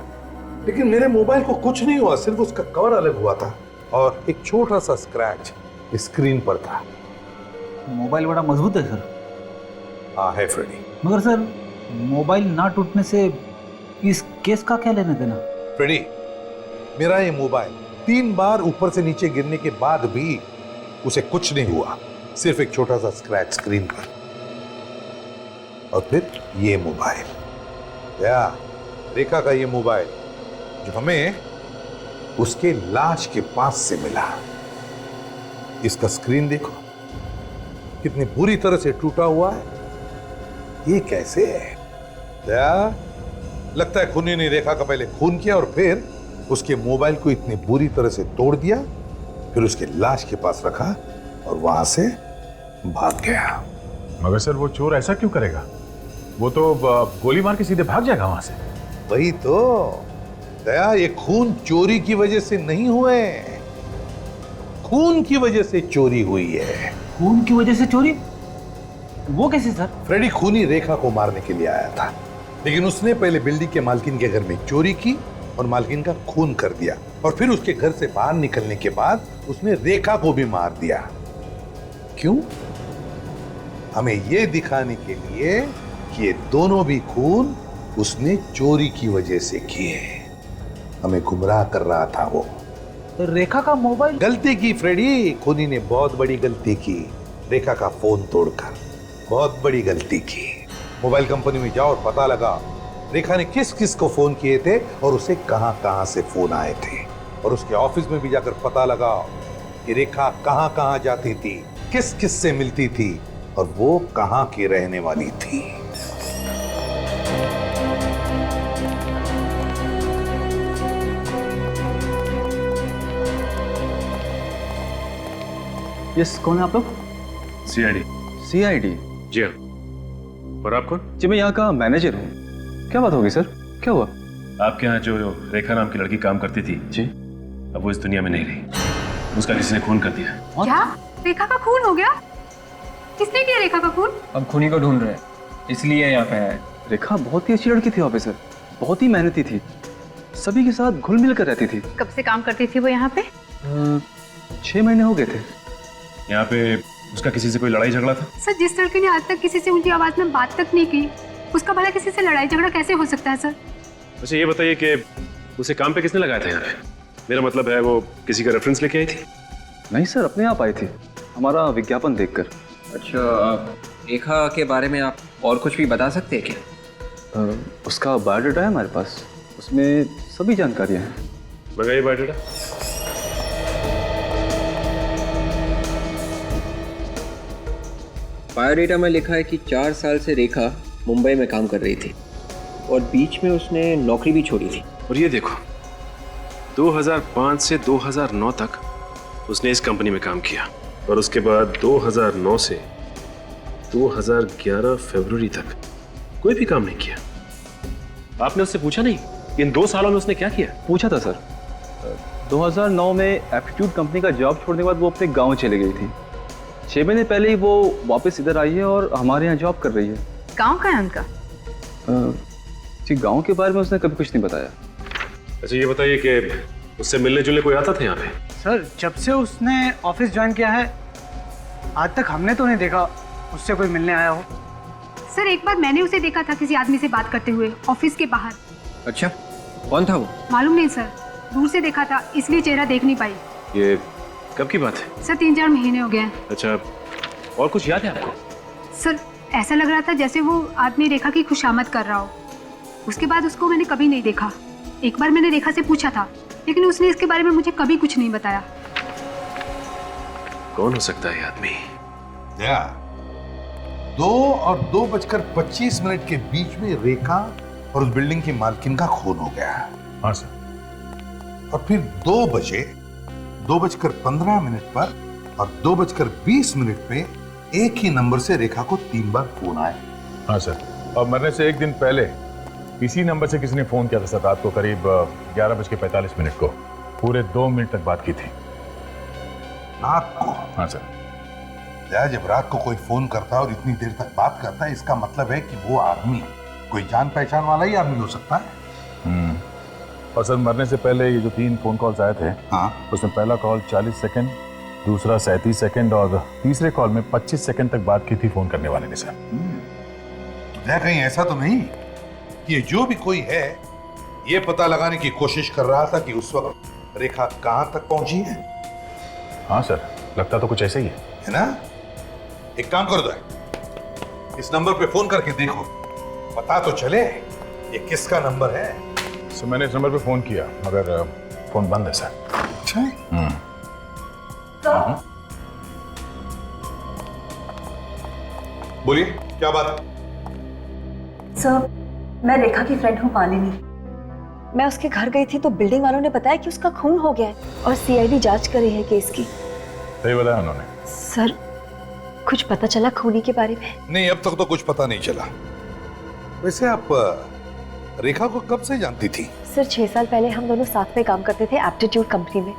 [SPEAKER 5] लेकिन मेरे मोबाइल को कुछ नहीं हुआ, सिर्फ उसका कवर अलग हुआ था और एक छोटा सा स्क्रैच स्क्रीन पर था।
[SPEAKER 7] मोबाइल बड़ा मजबूत है सर।
[SPEAKER 5] हाँ है फ्रेडी।
[SPEAKER 7] मगर सर मोबाइल ना टूटने से इस केस का क्या लेना देना?
[SPEAKER 5] फ्रेडी, मेरा ये मोबाइल 3 बार ऊपर से नीचे गिरने के बाद भी उसे कुछ नहीं हुआ, सिर्फ एक छोटा सा स्क्रैच स्क्रीन पर। और फिर ये मोबाइल, या रेखा का ये मोबाइल जो हमें उसके लाश के पास से मिला, इसका स्क्रीन देखो कितनी बुरी तरह से टूटा हुआ है। ये कैसे है? या लगता है खूनी ने रेखा का पहले खून किया और फिर उसके मोबाइल को इतनी बुरी तरह से तोड़ दिया, फिर उसके लाश के पास रखा और वहां से भाग गया।
[SPEAKER 13] मगर सर वो चोर ऐसा क्यों करेगा? वो तो गोली मार के सीधे भाग जाएगा वहां से।
[SPEAKER 5] वही तो दया, ये खून चोरी की वजह से नहीं हुए, खून की वजह से चोरी हुई है।
[SPEAKER 7] खून की वजह से चोरी? वो कैसे सर?
[SPEAKER 5] फ्रेडी खूनी रेखा को मारने के लिए आया था, लेकिन उसने पहले बिल्डिंग के मालकिन के घर में चोरी की और मालकिन का खून कर दिया, और फिर उसके घर से बाहर निकलने के बाद उसने रेखा को भी मार दिया। क्यों? हमें यह दिखाने के लिए कि ये दोनों भी खून उसने चोरी की वजह से किए। हमें गुमराह कर रहा था वो।
[SPEAKER 7] तो रेखा का मोबाइल?
[SPEAKER 5] गलती की फ्रेडी, खूनी ने बहुत बड़ी गलती की, रेखा का फोन तोड़कर बहुत बड़ी गलती की। मोबाइल कंपनी में जाओ और पता लगा रेखा ने किस किस को फोन किए थे और उसे कहां कहां से फोन आए थे, और उसके ऑफिस में भी जाकर पता लगा कि रेखा कहां कहां जाती थी, किस किस से मिलती थी और वो कहां की रहने वाली थी।
[SPEAKER 14] यस, कौन है आप लोग?
[SPEAKER 12] सीआईडी।
[SPEAKER 14] सीआईडी?
[SPEAKER 12] जी हाँ। और आप कौन?
[SPEAKER 14] जी मैं यहाँ का मैनेजर हूँ। क्या बात होगी सर, क्या हुआ?
[SPEAKER 12] आपके यहाँ जो रेखा नाम की लड़की काम करती थी
[SPEAKER 14] जी,
[SPEAKER 12] अब वो इस दुनिया में नहीं रही, उसका किसी ने खून कर दिया।
[SPEAKER 11] क्या? रेखा का खून हो गया? किसने किया रेखा का खून?
[SPEAKER 14] अब खूनी को ढूंढ रहे हैं, इसलिए यहाँ पे आए। रेखा बहुत ही अच्छी लड़की थी ऑफिसर, बहुत ही मेहनती थी,
[SPEAKER 15] सभी के साथ घुल मिल कर रहती थी।
[SPEAKER 11] कब से काम करती थी वो यहाँ पे?
[SPEAKER 15] 6 महीने हो गए थे।
[SPEAKER 16] यहाँ पे उसका किसी से कोई लड़ाई झगड़ा था?
[SPEAKER 11] सर, जिस लड़के ने आज तक किसी से ऊंची आवाज में बात तक नहीं की, उसका भला किसी से लड़ाई झगड़ा कैसे हो सकता है सर?
[SPEAKER 16] अच्छा ये बताइए कि उसे काम पे किसने लगाया था यहाँ पे? मेरा मतलब है वो किसी का रेफरेंस लेके आई थी?
[SPEAKER 15] नहीं सर, अपने आप आई थी, हमारा विज्ञापन देखकर।
[SPEAKER 3] अच्छा, रेखा के बारे में आप और कुछ भी बता सकते हैं क्या?
[SPEAKER 15] उसका बायोडाटा है हमारे पास, उसमें सभी जानकारियाँ हैं।
[SPEAKER 16] मंगाइए बायोडाटा।
[SPEAKER 3] बायोडाटा में लिखा है कि 4 साल से रेखा मुंबई में काम कर रही थी और बीच में उसने नौकरी भी छोड़ी थी।
[SPEAKER 16] और ये देखो 2005 से 2009 तक उसने इस कंपनी में काम किया और उसके बाद 2009 से 2011 फरवरी तक कोई भी काम नहीं किया। आपने उससे पूछा नहीं इन 2 सालों में उसने क्या किया?
[SPEAKER 15] पूछा था सर। 2009 में एप्टीट्यूड कंपनी का जॉब छोड़ने के बाद वो अपने गांव चली गई थी। 6 महीने पहले ही वो वापस इधर आई है और हमारे यहाँ जॉब कर रही है।
[SPEAKER 11] गाँव का है उनका?
[SPEAKER 15] जी, गांव के बारे में उसने कभी कुछ नहीं बताया।
[SPEAKER 16] अच्छा ये बताइए कि उससे मिलने जुलने कोई आता था यहाँ पे?
[SPEAKER 8] सर, जब से उसने ऑफिस ज्वाइन किया है आज तक हमने तो नहीं देखा उससे कोई मिलने आया हो।
[SPEAKER 11] सर, एक बार मैंने उसे देखा था किसी आदमी से बात करते हुए ऑफिस के बाहर।
[SPEAKER 3] अच्छा, कौन था वो?
[SPEAKER 11] मालूम नहीं सर, दूर से देखा था इसलिए चेहरा देख नहीं पाई।
[SPEAKER 16] ये कब की बात है?
[SPEAKER 11] सर, 3-4 महीने हो गए हैं।
[SPEAKER 16] अच्छा, और कुछ याद है आपको?
[SPEAKER 11] सर, ऐसा लग रहा था जैसे वो आदमी रेखा की खुशामद कर रहा हो। उसके बाद उसको मैंने कभी नहीं देखा। एक बार मैंने रेखा से पूछा था लेकिन उसने इसके बारे में मुझे कभी कुछ नहीं बताया।
[SPEAKER 16] कौन हो सकता है ये आदमी?
[SPEAKER 5] दया, 2 और 2:25 के बीच में रेखा और उस बिल्डिंग की मालकिन का खून हो गया।
[SPEAKER 2] हाँ सर।
[SPEAKER 5] और फिर 2 बजे 2:15 पर और 2:20 पे एक ही नंबर से रेखा को 3 बार फोन आए।
[SPEAKER 13] हाँ सर, और मरने से 1 दिन पहले इसी नंबर से किसी ने फोन किया था सर, रात को करीब 11:45 को। पूरे 2 मिनट तक बात की थी।
[SPEAKER 5] रात को?
[SPEAKER 13] हाँ सर।
[SPEAKER 5] दया, जब रात को कोई फोन करता है और इतनी देर तक बात करता है, इसका मतलब है कि वो आदमी कोई जान पहचान वाला ही आदमी हो सकता है।
[SPEAKER 13] और सर, मरने से पहले ये जो 3 फोन कॉल्स आए थे,
[SPEAKER 5] हाँ,
[SPEAKER 13] उसमें पहला कॉल 40 सेकंड, दूसरा 37 सेकंड और तीसरे कॉल में 25 सेकंड तक बात की थी फोन करने वाले ने सर।
[SPEAKER 5] दया, कहीं ऐसा तो नहीं कि ये जो भी कोई है ये पता लगाने की कोशिश कर रहा था कि उस वक्त रेखा कहां तक पहुंची है?
[SPEAKER 13] हाँ सर, लगता तो कुछ ऐसा ही
[SPEAKER 5] है ना? एक काम कर दो, इस नंबर पे फोन करके देखो, पता तो चले ये किसका नंबर है।
[SPEAKER 13] सर, मैंने इस नंबर पे फोन किया मगर फोन बंद है सर।
[SPEAKER 5] अच्छा, बोलिए क्या बात है?
[SPEAKER 9] सर, मैं रेखा की फ्रेंड हूँ मालिनी। मैं उसके घर गई थी तो बिल्डिंग वालों ने बताया कि उसका खून हो गया है और सीआईडी जांच कर रही है केस की।
[SPEAKER 13] सही बताया उन्होंने।
[SPEAKER 9] सर, कुछ पता चला खूनी के बारे में?
[SPEAKER 5] नहीं, अब तक तो कुछ पता नहीं चला। वैसे आप रेखा को कब से जानती थी?
[SPEAKER 9] सर, 6 साल पहले हम दोनों साथ में काम करते थे एप्टीट्यूड कंपनी में,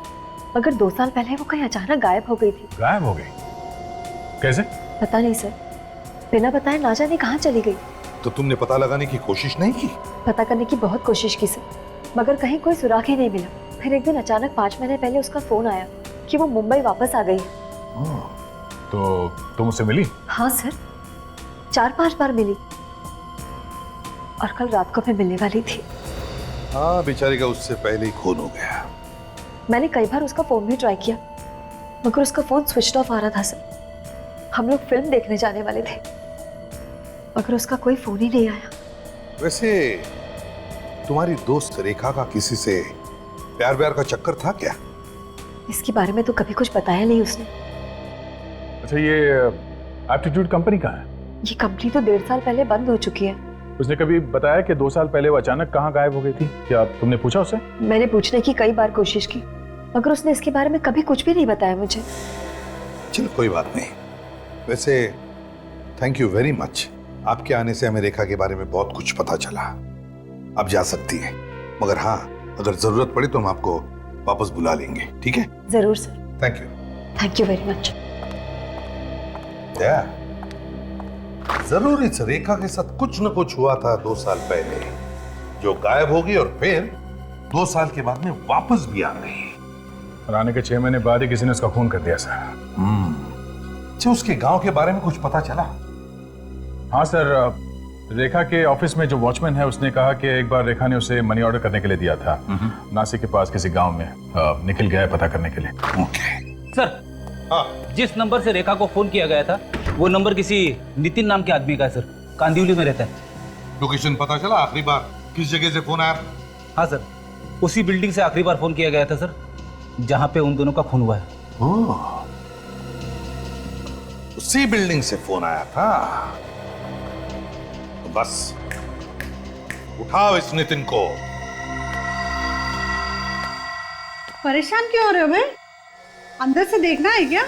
[SPEAKER 9] मगर 2 साल पहले वो कहीं अचानक गायब हो गई थी।
[SPEAKER 13] गायब हो गई? कैसे?
[SPEAKER 9] पता नहीं सर, बिना बताए ना जाने कहाँ चली गई।
[SPEAKER 5] तो तुमने पता लगाने की कोशिश नहीं की?
[SPEAKER 9] पता करने की बहुत कोशिश की सर, मगर कहीं कोई सुराग ही नहीं मिला। फिर एक दिन अचानक 5 महीने पहले उसका फोन आया कि वो मुंबई वापस आ गई है।
[SPEAKER 13] तो तुम उससे मिली?
[SPEAKER 9] हाँ सर, 4-5 बार मिली और कल रात को मैं मिलने वाली थी।
[SPEAKER 5] हाँ, बेचारी का उससे पहले ही खून हो गया।
[SPEAKER 9] मैंने कई बार उसका फोन भी ट्राई किया मगर उसका फोन स्विच ऑफ आ रहा था सर। हम लोग फिल्म देखने जाने वाले थे मगर उसका कोई फोन ही नहीं आया।
[SPEAKER 5] वैसे तुम्हारी दोस्त रेखा का किसी से प्यार व्यार का चक्कर था क्या?
[SPEAKER 9] इसके बारे में तो कभी कुछ बताया नहीं उसने।
[SPEAKER 13] अच्छा, ये एप्टीट्यूड कंपनी कहाँ है?
[SPEAKER 9] ये कंपनी तो 1.5 साल पहले बंद हो चुकी है।
[SPEAKER 13] उसने कभी बताया कि 2 साल पहले वो अचानक कहाँ गायब हो गई थी? क्या तुमने पूछा उससे?
[SPEAKER 9] मैंने पूछने की कई बार कोशिश की मगर उसने इसके बारे में कभी कुछ भी नहीं बताया मुझे।
[SPEAKER 5] चलो कोई बात नहीं। वैसे थैंक यू वेरी मच, आपके आने से हमें रेखा के बारे में बहुत कुछ पता चला। आप जा सकती हैं, मगर हाँ, अगर जरूरत पड़े तो हम आपको वापस बुला लेंगे, ठीक है?
[SPEAKER 9] जरूर sir.
[SPEAKER 5] Thank you.
[SPEAKER 9] Thank you very much.
[SPEAKER 5] Daya, जरूर इस रेखा के साथ कुछ न कुछ हुआ था 2 साल पहले जो गायब होगी और फिर 2 साल के बाद में वापस भी आ गई।
[SPEAKER 13] और आने के 6 महीने बाद ही किसी ने उसका खून कर दिया सर।
[SPEAKER 5] अच्छा, उसके गांव के बारे में कुछ पता चला?
[SPEAKER 13] हाँ सर, रेखा के ऑफिस में जो वॉचमैन है उसने कहा कि एक बार रेखा ने उसे मनी ऑर्डर करने के लिए दिया था नासिक के पास किसी गांव में। निखिल गया है पता करने के लिए।
[SPEAKER 7] सर, जिस नंबर से रेखा को फोन किया गया था वो नंबर किसी नितिन नाम के आदमी का है सर, कांदिवली में रहता है।
[SPEAKER 5] लोकेशन पता चला? आखिरी बार किस जगह से फोन आया?
[SPEAKER 7] हाँ सर, उसी बिल्डिंग से आखिरी बार फोन किया गया था सर, जहां पे उन दोनों का खून हुआ है।
[SPEAKER 5] उसी बिल्डिंग से फोन आया था। तो बस उठाओ इस नितिन को।
[SPEAKER 17] परेशान क्यों हो रहे हो भाई? अंदर से देखना है क्या?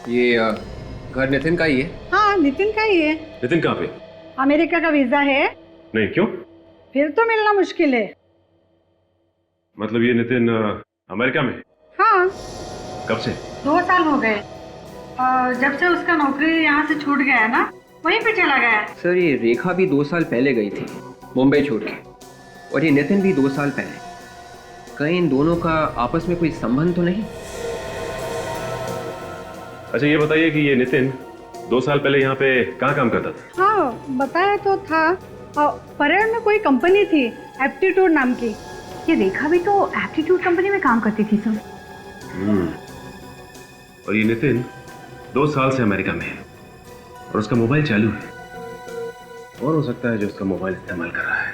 [SPEAKER 3] ये घर नितिन का ही है।
[SPEAKER 17] हाँ, नितिन का ही है।
[SPEAKER 16] नितिन कहाँ पे?
[SPEAKER 17] अमेरिका का वीजा है।
[SPEAKER 16] नहीं, क्यों?
[SPEAKER 17] फिर तो मिलना मुश्किल है।
[SPEAKER 16] मतलब ये नितिन अमेरिका में?
[SPEAKER 17] हाँ।
[SPEAKER 16] कब से?
[SPEAKER 17] 2 साल हो गए। जब से उसका नौकरी यहाँ से छूट गया है ना, वहीं पे चला गया है।
[SPEAKER 3] सर, ये रेखा भी 2 साल पहले गई थी मुंबई छोड़ के, और ये नितिन भी 2 साल पहले। कहीं इन दोनों का आपस में कोई संबंध तो नहीं?
[SPEAKER 16] अच्छा, ये बताइए कि ये नितिन 2 साल पहले यहाँ पे कहाँ काम करता था?
[SPEAKER 17] हाँ, बताया तो था। परेड में कोई कंपनी थी, एप्टीट्यूड नाम की।
[SPEAKER 11] ये रेखा भी तो एप्टीट्यूड कंपनी में काम करती थी सर।
[SPEAKER 16] और ये नितिन 2 साल से अमेरिका में है और उसका मोबाइल चालू है, और हो सकता है जो उसका मोबाइल इस्तेमाल कर रहा है।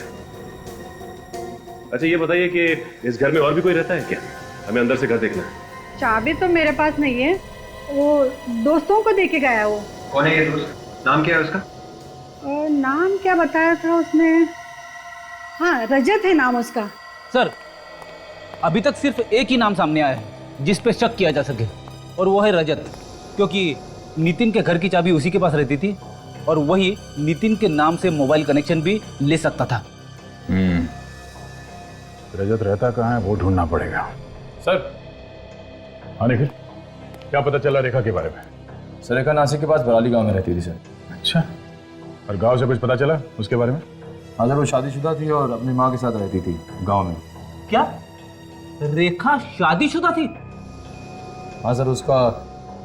[SPEAKER 16] अच्छा, ये बताइए कि इस घर में और भी कोई रहता है क्या? हमें अंदर से घर देखना है।
[SPEAKER 17] चाबी तो मेरे पास नहीं है, वो दोस्तों को देके गया वो।
[SPEAKER 3] कौन है ये दोस्त? नाम क्या है उसका?
[SPEAKER 17] नाम क्या बताया था उसने? हाँ, रजत है नाम उसका।
[SPEAKER 7] सर, अभी तक सिर्फ एक ही नाम सामने आया है जिस पे शक किया जा सके, और वो है रजत, क्योंकि नितिन के घर की चाबी उसी के पास रहती थी और वही नितिन के नाम से मोबाइल कनेक्शन भी ले सकता था।
[SPEAKER 13] रजत रहता कहाँ है वो ढूंढना पड़ेगा। सर, हाँ निखिल, क्या पता चला रेखा के बारे में?
[SPEAKER 15] सर, रेखा नासिक के पास बराली गांव में रहती थी सर।
[SPEAKER 13] अच्छा, और गांव से कुछ पता चला उसके बारे में?
[SPEAKER 15] हाँ सर, वो शादीशुदा थी और अपनी माँ के साथ रहती थी गांव में।
[SPEAKER 7] क्या रेखा शादीशुदा थी?
[SPEAKER 15] हाँ सर, उसका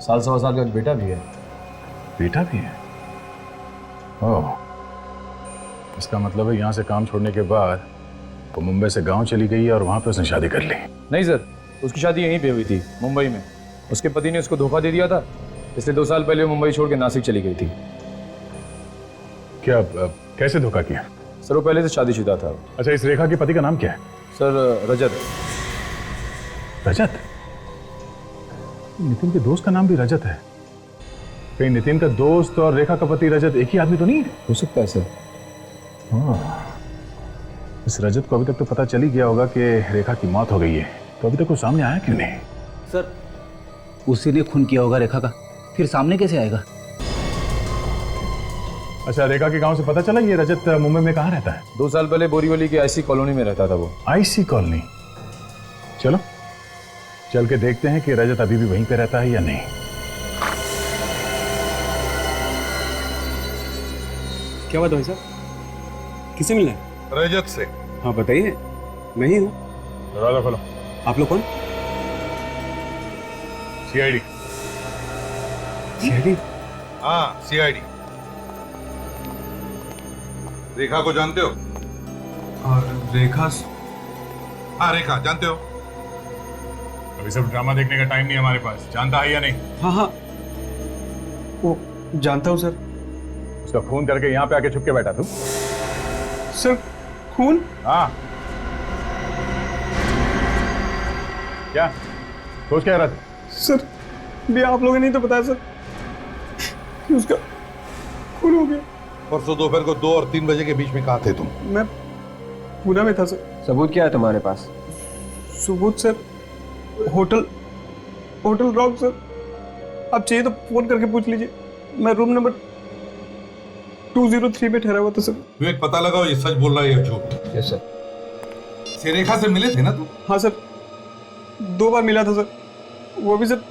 [SPEAKER 15] 1.25 साल का एक बेटा भी है।
[SPEAKER 13] बेटा भी है? ओह, इसका मतलब है यहाँ से काम छोड़ने के बाद वो मुंबई से गांव चली गई और वहाँ पे उसने शादी कर ली।
[SPEAKER 15] नहीं सर, उसकी शादी यहीं पे हुई थी, मुंबई में। उसके पति ने उसको धोखा दे दिया था, इसलिए 2 साल पहले वो मुंबई छोड़ के नासिक चली गई थी।
[SPEAKER 13] क्या, कैसे धोखा किया?
[SPEAKER 15] सर, वो पहले से शादीशुदा था।
[SPEAKER 13] अच्छा, इस रेखा के पति का नाम क्या है?
[SPEAKER 15] सर, रजत।
[SPEAKER 13] रजत? नितिन के दोस्त का नाम भी रजत है। कहीं नितिन का दोस्त और रेखा का पति रजत एक ही आदमी तो नहीं है?
[SPEAKER 15] हो सकता है सर।
[SPEAKER 13] इस रजत को अभी तक तो पता चल ही गया होगा कि रेखा की मौत हो गई है, तो अभी तक वो सामने आया क्यों नहीं?
[SPEAKER 7] सर, उसी ने खून किया होगा रेखा का, फिर सामने कैसे आएगा?
[SPEAKER 13] अच्छा, रेखा के गांव से पता चला ये रजत मुंबई में कहाँ रहता है?
[SPEAKER 15] 2 साल पहले बोरीवली की आईसी कॉलोनी में रहता था वो।
[SPEAKER 13] IC colony? चलो चल के देखते हैं कि रजत अभी भी वहीं पे रहता है या नहीं।
[SPEAKER 18] क्या बात है भाई साहब, किससे मिलना है?
[SPEAKER 5] रजत से।
[SPEAKER 18] हाँ बताइए, मैं ही हूँ।
[SPEAKER 13] दरवाजा खोलो।
[SPEAKER 18] आप लोग कौन?
[SPEAKER 13] सीआईडी।
[SPEAKER 18] सीआईडी?
[SPEAKER 5] हाँ, सीआईडी। रेखा को जानते हो?
[SPEAKER 18] रेखा?
[SPEAKER 5] हाँ, रेखा जानते हो?
[SPEAKER 13] अभी सब ड्रामा देखने का टाइम नहीं हमारे पास। जानता है या नहीं?
[SPEAKER 18] हाँ हाँ, वो जानता हूँ सर।
[SPEAKER 13] उसका खून करके यहाँ पे आके छुप के बैठा तू?
[SPEAKER 18] सर, खून?
[SPEAKER 13] हाँ। क्या सोच क्या रहा था?
[SPEAKER 18] सर, भी आप लोगों ने नहीं तो बताया सर कि उसका खून हो गया।
[SPEAKER 5] परसों दोपहर को 2 और 3 बजे के बीच में कहाँ थे तुम?
[SPEAKER 18] मैं पूना में था सर।
[SPEAKER 3] सबूत क्या है तुम्हारे पास?
[SPEAKER 18] सबूत सर, होटल रॉक सर। आप चाहिए तो फोन करके पूछ लीजिए, मैं रूम नंबर 203 में ठहरा हुआ था सर।
[SPEAKER 5] विवेक, पता लगाओ ये सच बोल रहा है या झूठ?
[SPEAKER 3] Yes sir.
[SPEAKER 5] रेखा से मिले थे ना तुम?
[SPEAKER 18] हाँ सर, 2 बार मिला था सर, वो भी सर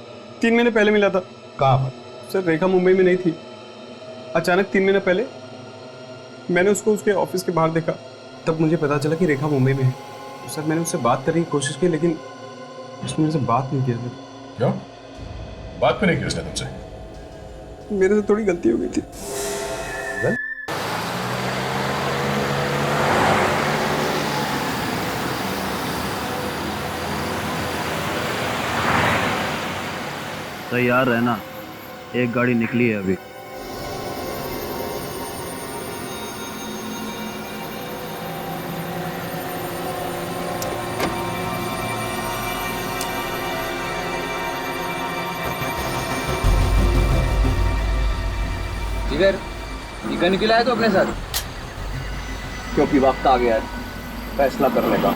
[SPEAKER 18] 3 महीने पहले मिला था।
[SPEAKER 5] कहाँ पर?
[SPEAKER 18] सर, रेखा मुंबई में नहीं थी। अचानक 3 महीने पहले मैंने उसको उसके ऑफिस के बाहर देखा, तब मुझे पता चला कि रेखा मुंबई में है।
[SPEAKER 10] सर मैंने उससे बात करने की कोशिश की लेकिन उसने मुझसे बात नहीं किया।
[SPEAKER 13] क्यों? बात क्यों नहीं की उसने तुमसे?
[SPEAKER 10] मेरे से थोड़ी गलती हो गई थी।
[SPEAKER 15] तैयार रहना, एक गाड़ी निकली है अभी।
[SPEAKER 7] जिगर, जिगर निकला है तो अपने साथ,
[SPEAKER 10] क्योंकि वक्त आ गया है फैसला करने का,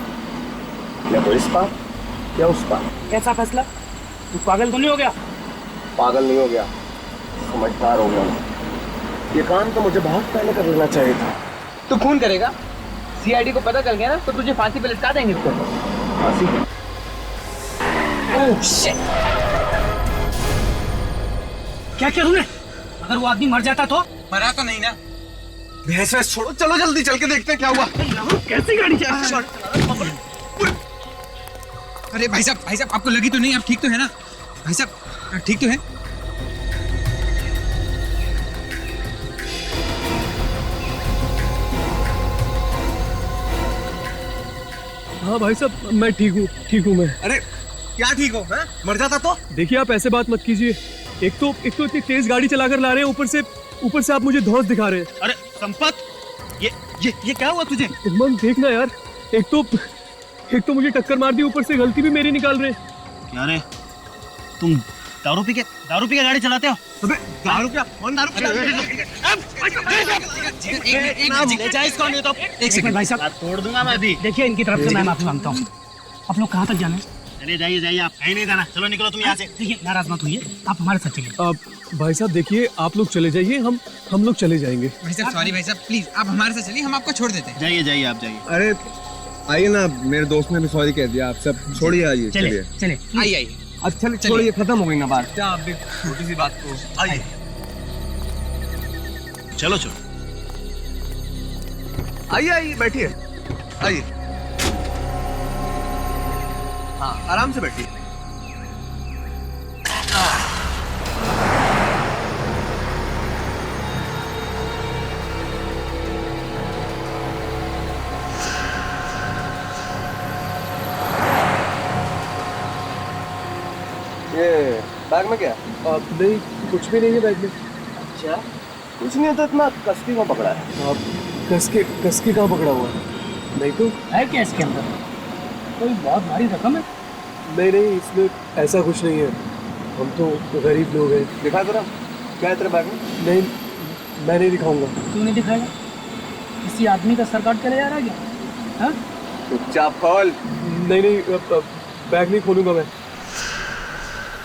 [SPEAKER 10] या तो इस पार या उस पार।
[SPEAKER 7] कैसा फैसला? तू पागल तो नहीं हो गया?
[SPEAKER 10] पागल नहीं हो गया, समझदार हो गया। ये काम तो मुझे बहुत पहले कर लेना चाहिए था।
[SPEAKER 7] तू खून करेगा? सीआईडी को पता चल गया ना तो तुझे फांसी पे लटका देंगे इसको।
[SPEAKER 10] फांसी?
[SPEAKER 7] Oh shit! क्या किया तूने? अगर वो आदमी मर जाता तो?
[SPEAKER 18] मरा तो नहीं ना। भैंस छोड़ो, चलो जल्दी चल के देखते हैं क्या हुआ।
[SPEAKER 7] कैसी गाड़ी चला?
[SPEAKER 18] अरे भाई साहब आपको लगी तो नहीं? आप ठीक तो है ना भाई साहब? ठीक तो है?
[SPEAKER 12] हाँ भाई साहब मैं ठीक हूँ मैं।
[SPEAKER 18] अरे क्या ठीक हो? है? मर जाता तो?
[SPEAKER 12] देखिए आप ऐसे बात मत कीजिए। एक तो इतनी तेज गाड़ी चलाकर ला रहे हैं, ऊपर से आप मुझे धौंस दिखा रहे हैं।
[SPEAKER 18] अरे संपत, ये क्या हुआ तुझे?
[SPEAKER 12] उमंग देखना यार, एक तो मुझे टक्कर मार दी, ऊपर से गलती भी मेरी निकाल रहे हैं।
[SPEAKER 18] क्या रे, तुम दारू पी के गाड़ी चलाते हो? अबे दारू क्या? कौन दारू पीता है? एक सेकंड भाई साहब, तोड़ दूंगा मैं अभी।
[SPEAKER 7] देखिए इनकी तरफ से मैं माफी मांगता हूँ। आप लोग कहाँ तक जाना है?
[SPEAKER 18] अरे जाइए आप कहीं नहीं जाना। चलो निकलो तुम यहाँ से।
[SPEAKER 7] देखिए नाराज मत होइए, आप हमारे साथ चलिए।
[SPEAKER 12] भाई साहब देखिए, आप लोग चले जाइए, हम लोग चले जाएंगे।
[SPEAKER 18] भाई साहब सॉरी भाई साहब, प्लीज आप हमारे साथ चलिए, हम आपको छोड़ देते हैं। जाइए आप जाइए।
[SPEAKER 10] अरे आइए ना, मेरे दोस्त ने भी सॉरी कह दिया। आप सब छोड़िए, आइए
[SPEAKER 7] चलिए
[SPEAKER 18] आइए।
[SPEAKER 10] अच्छा छोड़िए, खत्म हो गई ना बात। क्या आप भी छोटी सी बात को
[SPEAKER 18] आइए चलो
[SPEAKER 10] आइए बैठिए, आइए। हाँ आराम से बैठिए। ये बैग में क्या?
[SPEAKER 12] नहीं कुछ भी नहीं है बैग में।
[SPEAKER 10] अच्छा कुछ नहीं तो इतना कसके को पकड़ा है?
[SPEAKER 12] कसके कहाँ पकड़ा हुआ है? नहीं तो
[SPEAKER 7] है क्या इसके अंदर? कोई बहुत भारी रकम है?
[SPEAKER 12] नहीं इसमें ऐसा कुछ नहीं है, हम तो गरीब लोग हैं।
[SPEAKER 10] दिखा जरा, क्या है तेरे बैग में?
[SPEAKER 12] नहीं मैं नहीं दिखाऊंगा।
[SPEAKER 7] क्यों नहीं दिखाएगा? किसी आदमी का सर काट के ले जा रहा है क्या? हाँ?
[SPEAKER 10] चुपचाप खोल।
[SPEAKER 12] नहीं बैग नहीं खोलूंगा मैं।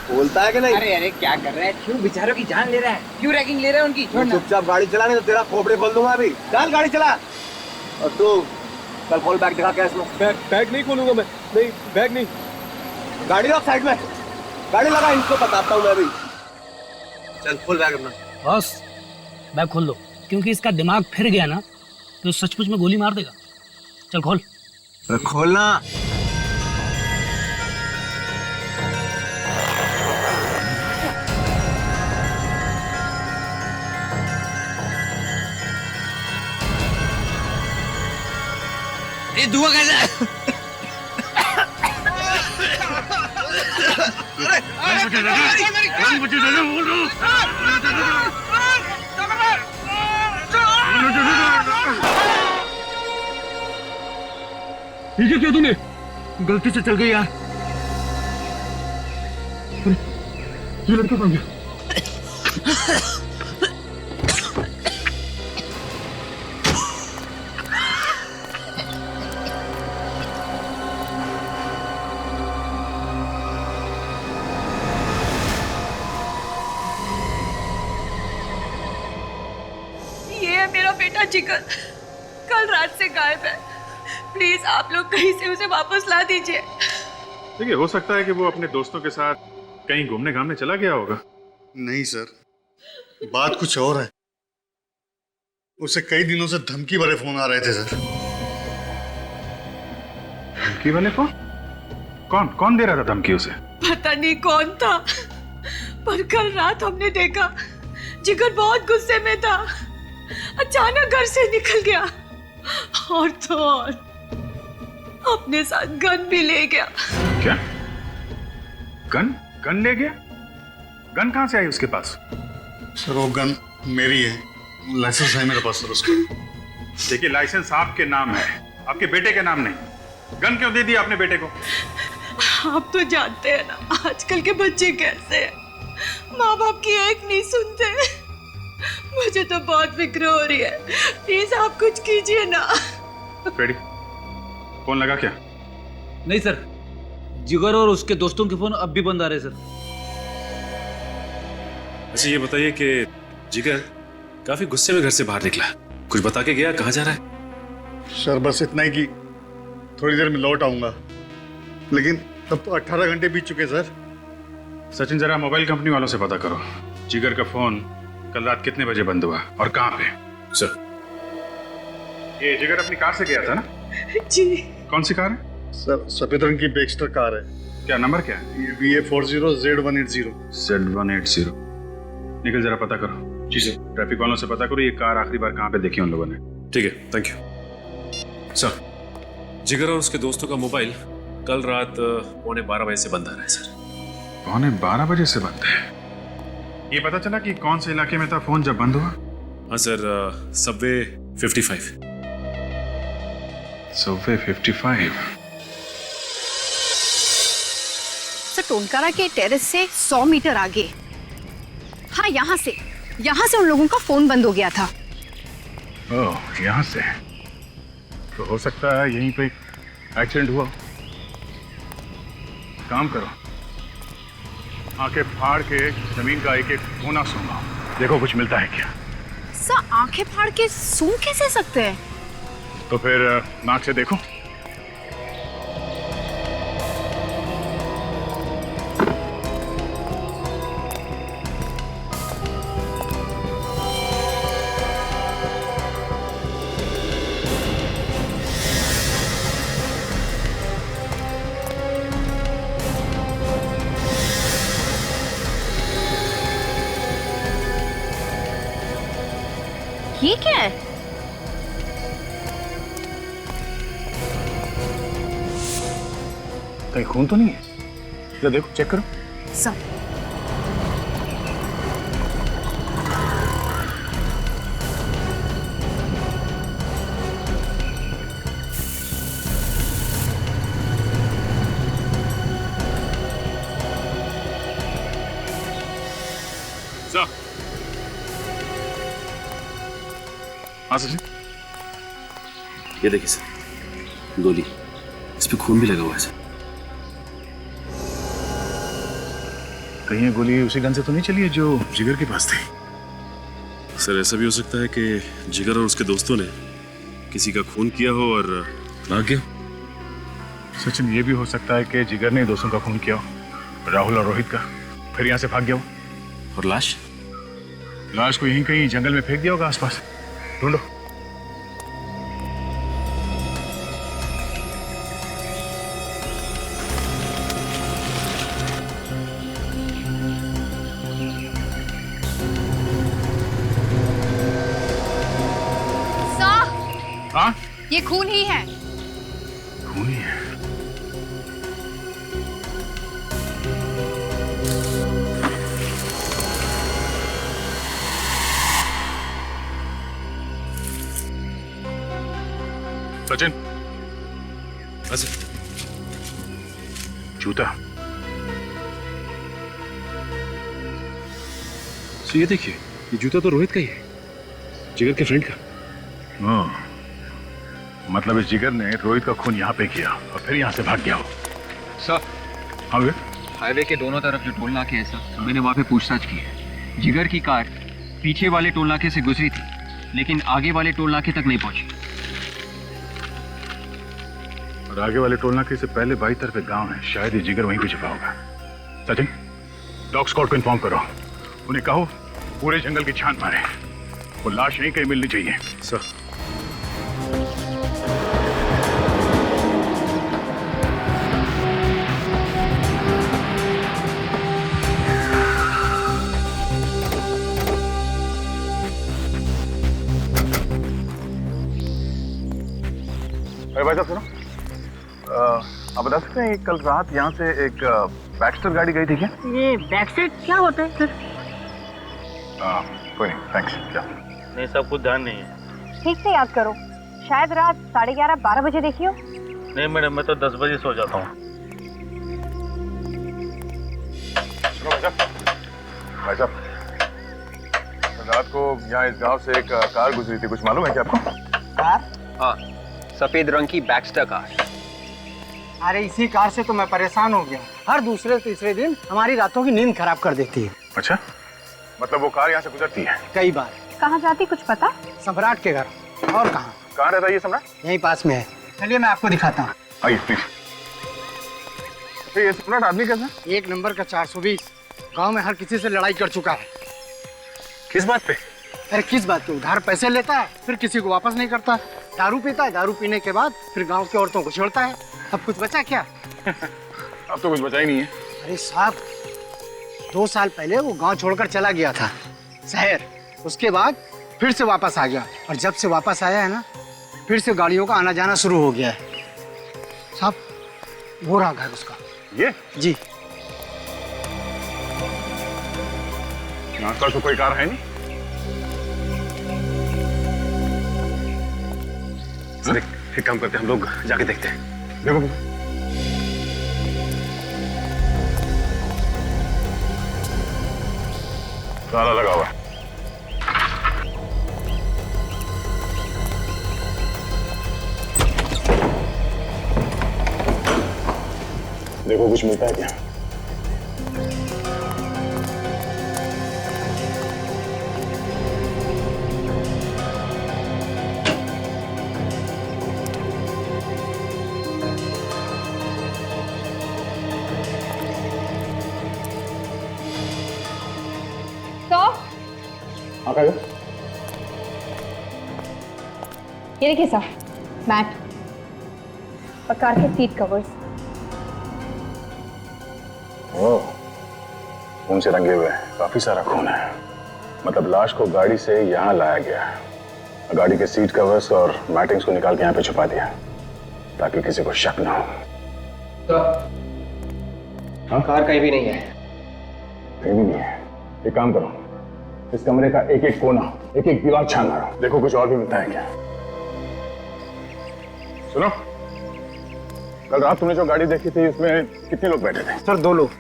[SPEAKER 10] बोलता है कि नहीं?
[SPEAKER 7] अरे क्या कर रहा है? क्यों बेचारों की जान ले रहा है? क्यों रैगिंग ले रहा है उनकी?
[SPEAKER 10] चुपचाप गाड़ी चला, नहीं तो तेरा खोपड़े खोल दूंगा अभी। चल गाड़ी चला। और तू कल खोल बैग, दिखा क्या इसमें।
[SPEAKER 12] बैग नहीं खोलूंगा मैं। नहीं बैग नहीं।
[SPEAKER 10] गाड़ी रख साइड में, गाड़ी लगा, इनको बताता हूँ मैं अभी। चल खोल बैग अपना।
[SPEAKER 7] बॉस बैग खोल दो, क्योंकि इसका दिमाग फिर गया ना तो सचमुच में गोली मार देगा। चल खोल।
[SPEAKER 10] खोलना।
[SPEAKER 18] ये धुआं कैसा है?
[SPEAKER 12] ये क्या तूने?
[SPEAKER 18] गलती से चल गई यार।
[SPEAKER 12] ये लड़का कहाँ गया?
[SPEAKER 1] ये है मेरा बेटा जिगर, कल रात से गायब है। प्लीज आप लोग कहीं से उसे वापस ला दीजिए।
[SPEAKER 2] देखिए हो सकता है कि वो अपने दोस्तों के साथ कहीं घूमने घामने चला गया होगा।
[SPEAKER 19] नहीं सर, बात कुछ और है। उसे कई दिनों से धमकी भरे फोन आ रहे थे सर।
[SPEAKER 13] धमकी वाले को? कौन कौन दे रहा था धमकी उसे?
[SPEAKER 1] पता नहीं कौन था, पर कल रात हमने देखा जिगर बहुत गुस्से में था, अचानक घर से निकल गया और तो और अपने साथ गन भी ले गया।
[SPEAKER 13] क्या? गन? गन ले गया? गन कहां से आई उसके पास?
[SPEAKER 19] सर वो गन मेरी है, लाइसेंस है मेरे पास सर उसका।
[SPEAKER 13] देखिए लाइसेंस आपके नाम है, आपके बेटे के नाम नहीं। गन क्यों दे दी आपने बेटे को?
[SPEAKER 1] आप तो जानते हैं ना आजकल के बच्चे कैसे हैं, माँ बाप की एक नहीं सुनते। मुझे तो बहुत फिक्र हो रही है, प्लीज आप कुछ कीजिए ना।
[SPEAKER 13] फ्रेडी, फोन लगा क्या?
[SPEAKER 7] नहीं सर, जिगर और उसके दोस्तों के फोन अब भी बंद आ रहे सर।
[SPEAKER 16] अच्छा ये बताइए कि जिगर काफी गुस्से में घर से बाहर निकला, कुछ बता के गया? कहाँ जा रहा है?
[SPEAKER 19] सर बस इतना ही कि थोड़ी देर में लौट आऊंगा, लेकिन अब तो 18 घंटे बीत चुके सर।
[SPEAKER 13] सचिन जरा मोबाइल कंपनी वालों से पता करो, जिगर का फोन कल रात कितने बजे बंद हुआ और कहाँ पे?
[SPEAKER 16] सर
[SPEAKER 13] ये जिगर अपनी कार से गया था ना?
[SPEAKER 1] जी।
[SPEAKER 13] कौन सी कार है?
[SPEAKER 19] सर सफेद रंग की बेक्स्टर कार है।
[SPEAKER 13] क्या नंबर क्या है?
[SPEAKER 19] VA40 Z180।
[SPEAKER 13] Z180। निकल जरा पता करो। जी सर। ट्रैफिक वालों से पता करो ये कार आखिरी बार कहाँ पे देखी उन लोगों ने।
[SPEAKER 16] ठीक है, थैंक यू सर। जिगर और उसके दोस्तों का मोबाइल कल रात 11:15 बजे से बंद आ रहा है सर।
[SPEAKER 13] 11:15 बजे से बंद है? ये पता चला कि कौन से इलाके में था फोन जब बंद हुआ?
[SPEAKER 16] हाँ सर, सबवे 55।
[SPEAKER 13] सबवे 55।
[SPEAKER 20] सर टोनकारा के टेरेस से 100 मीटर आगे, हाँ यहाँ से उन लोगों का फोन बंद हो गया था।
[SPEAKER 13] ओह, यहाँ से तो हो सकता है यहीं पे एक्सीडेंट हुआ। काम करो, आंखें फाड़ के जमीन का एक एक कोना सूंघो, देखो कुछ मिलता है क्या।
[SPEAKER 20] सर आंखें फाड़ के सूंघ कैसे सकते हैं?
[SPEAKER 13] तो फिर नाक से देखो।
[SPEAKER 20] ये क्या है?
[SPEAKER 13] कहीं खून तो नहीं है? जरा देखो, चेक करो।
[SPEAKER 20] सब
[SPEAKER 13] हाँ सचिन,
[SPEAKER 16] ये देखिए सर, गोली, इस पे खून भी लगा हुआ है सर।
[SPEAKER 13] कहीं ये गोली उसी गन से तो नहीं चली है जो जिगर के पास थी?
[SPEAKER 16] सर ऐसा भी हो सकता है कि जिगर और उसके दोस्तों ने किसी का खून किया हो और भाग गया।
[SPEAKER 13] सचिन ये भी हो सकता है कि जिगर ने दोस्तों का खून किया हो, राहुल और रोहित का, फिर यहाँ से भाग गया हो।
[SPEAKER 16] और लाश?
[SPEAKER 13] लाश को यहीं कहीं जंगल में फेंक दिया होगा आसपास, ढूंढो। हाँ?
[SPEAKER 20] ये खून ही है।
[SPEAKER 13] खून ही है? सचिन, जूता।
[SPEAKER 16] तो ये देखिए, ये जूता तो रोहित का ही है, जिगर के फ्रेंड का।
[SPEAKER 13] मतलब इस जिगर ने रोहित का खून यहाँ पे किया और फिर यहाँ से भाग गया हो।
[SPEAKER 3] सर,
[SPEAKER 13] हाँ वे?
[SPEAKER 3] हाईवे के दोनों तरफ जो टोल नाके हैं सर, मैंने वहाँ पे पूछताछ की है। जिगर की कार पीछे वाले टोल नाके से गुजरी थी, लेकिन आगे वाले टोल नाके तक नहीं पहुंची।
[SPEAKER 13] और आगे वाले टोल नाके से पहले बाई तरफ एक गांव है, शायद ये जिगर वहीं पे छिपा होगा। सचिन, डॉग स्क्वाड को इन्फॉर्म करो, उन्हें कहो पूरे जंगल की छान मारे, वो लाश यहीं कहीं मिलनी चाहिए। सर अरे भाई साहब सुनो, आप बता सकते हैं कल रात यहाँ से एक बैक्स्टर गाड़ी गई थी क्या?
[SPEAKER 17] ये बैकसेट क्या होता है सर?
[SPEAKER 13] कोई नहीं, थैंक्स। क्या?
[SPEAKER 12] नहीं, सब कुछ ध्यान नहीं है।
[SPEAKER 21] ठीक से याद करो, शायद रात 11:30-12 बजे देखी हो।
[SPEAKER 12] नहीं मैडम, मैं तो 10 बजे सो जाता हूँ।
[SPEAKER 13] सुनो भाई साहब, रात को यहाँ इस गांव से एक कार गुजरी थी, कुछ मालूम है क्या आपको?
[SPEAKER 8] कार?
[SPEAKER 3] हाँ, सफेद रंग की बैक्स्टर कार।
[SPEAKER 8] अरे इसी कार से तो मैं परेशान हो गया। हर दूसरे तीसरे दिन हमारी रातों की नींद खराब कर देती है।
[SPEAKER 13] अच्छा, मतलब वो कार यहाँ से गुजरती है?
[SPEAKER 8] कई बार।
[SPEAKER 21] कहाँ जाती कुछ पता?
[SPEAKER 8] सम्राट के घर। और कहाँ?
[SPEAKER 13] कहाँ रहता है ये सम्राट?
[SPEAKER 8] यहीं पास में है। चलिए मैं आपको दिखाता हूँ।
[SPEAKER 13] आइए प्लीज। ये सम्राट आदमी कैसा?
[SPEAKER 8] एक नंबर का 420। गांव में हर किसी से लड़ाई कर चुका है।
[SPEAKER 13] किस बात पे?
[SPEAKER 8] अरे किस बात पे? उधार पैसे लेता है, फिर किसी को वापस नहीं करता। दारू पीता है, दारू पीने के बाद फिर गांव की औरतों को छेड़ता है। अब कुछ बचा क्या?
[SPEAKER 13] अब तो कुछ बचा ही नहीं है।
[SPEAKER 8] अरे साहब, 2 साल पहले वो गांव छोड़कर चला गया था शहर। उसके बाद फिर से वापस आ गया, और जब से वापस आया है ना, फिर से गाड़ियों का आना जाना शुरू हो गया है। साहब, वो रहा घर उसका।
[SPEAKER 13] ये?
[SPEAKER 8] जी।
[SPEAKER 13] आसपास तो कोई कार है नहीं।
[SPEAKER 16] सर एक काम करते हैं, हम लोग जाके देखते हैं।
[SPEAKER 13] देखो ताला लगा हुआ है। देखो कुछ मिलता है क्या?
[SPEAKER 21] ये देखिए साहब, मैट और कार के सीट कवर्स।
[SPEAKER 13] ओह, खून से रंगे हुए हैं, काफी सारा खून है। मतलब लाश को गाड़ी से यहाँ लाया गया, गाड़ी के सीट कवर्स और मैटिंग्स को निकाल के यहाँ पे छुपा दिया ताकि किसी को शक ना हो।
[SPEAKER 3] तो कार कहीं भी नहीं है।
[SPEAKER 13] कहीं भी नहीं है। एक काम करो, इस कमरे का एक एक कोना, एक एक दीवार छान मारो, देखो कुछ और भी मिलता है क्या। सुनो, कल रात तुमने जो गाड़ी देखी थी उसमें कितने लोग बैठे थे?
[SPEAKER 8] सर 2 लोग।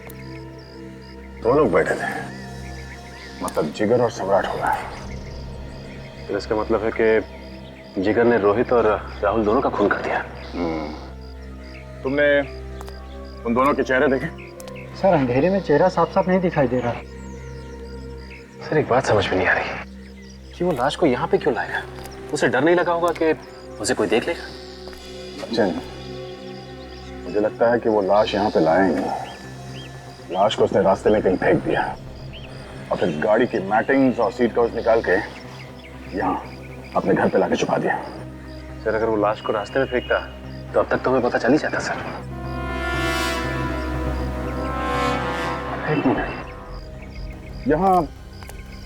[SPEAKER 13] 2 लोग बैठे थे, मतलब जिगर और सम्राट होगा।
[SPEAKER 16] तो इसका मतलब है कि जिगर ने रोहित और राहुल दोनों का खून कर दिया।
[SPEAKER 13] तुमने उन दोनों के चेहरे देखे?
[SPEAKER 8] सर अंधेरे में चेहरा साफ साफ नहीं दिखाई दे रहा।
[SPEAKER 16] सर एक बात समझ में नहीं आ रही कि वो लाश को यहाँ पे क्यों लाया? उसे डर नहीं लगा होगा कि उसे कोई देख लेगा?
[SPEAKER 13] सचिन, मुझे लगता है कि वो लाश यहाँ पे लाया ही नहीं। लाश को उसने रास्ते में कहीं फेंक दिया और फिर गाड़ी की मैटिंग्स और सीट कवर्स निकाल के यहाँ अपने घर पे लाके छुपा दिया।
[SPEAKER 16] सर अगर वो लाश को रास्ते में फेंकता तो अब तक तो हमें पता चल ही जाता। सर
[SPEAKER 13] एक मिनट, यहाँ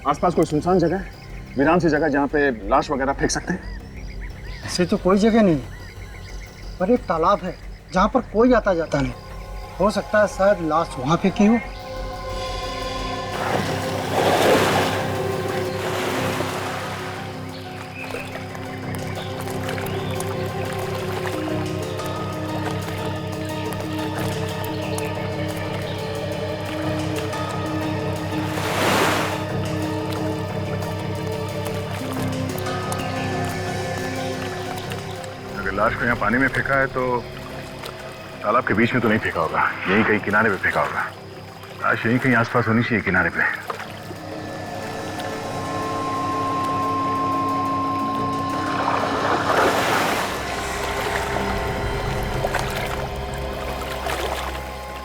[SPEAKER 13] आसपास कोई सुनसान जगह है, वीरान सी जगह जहाँ पे लाश वगैरह फेंक सकते हैं?
[SPEAKER 8] ऐसे तो कोई जगह नहीं, पर एक तालाब है जहाँ पर कोई आता जाता नहीं। हो सकता है शायद लाश वहाँ फेंकी हो।
[SPEAKER 13] लाश को यहाँ पानी में फेंका है तो तालाब के बीच में तो नहीं फेंका होगा, यहीं कहीं किनारे पे फेंका होगा। लाश यहीं कहीं आसपास होनी चाहिए किनारे पे।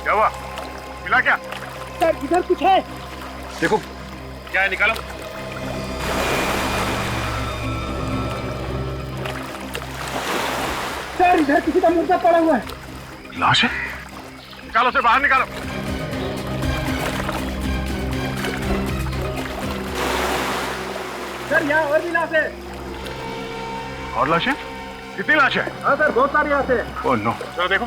[SPEAKER 13] क्या हुआ? मिला क्या?
[SPEAKER 8] सर इधर कुछ है।
[SPEAKER 13] देखो क्या है, निकालो।
[SPEAKER 8] सर इधर किसी का मुर्दा पड़ा हुआ है।
[SPEAKER 13] लाश है? निकालो, उसे बाहर निकालो।
[SPEAKER 8] सर यहाँ और भी लाश है।
[SPEAKER 13] और लाश है? कितनी लाश है?
[SPEAKER 10] हाँ सर, बहुत सारी यहाँ से।
[SPEAKER 13] ओह नो, चलो देखो।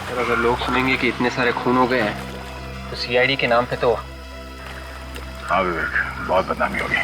[SPEAKER 3] सर अगर लोग सुनेंगे कि इतने सारे खून हो गए हैं तो सीआईडी के नाम पे तो।
[SPEAKER 13] हाँ विवेक, बहुत बदनामी होगी।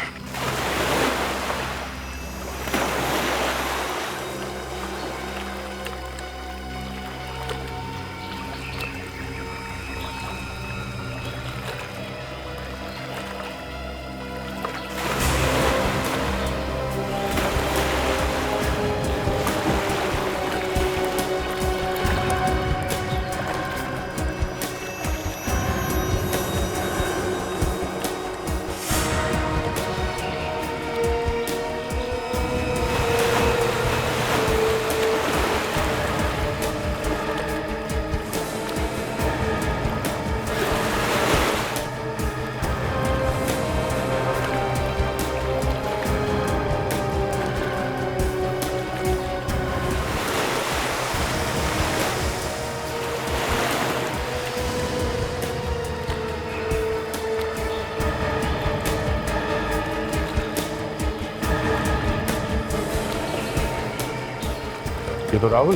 [SPEAKER 13] ये तो राहुल,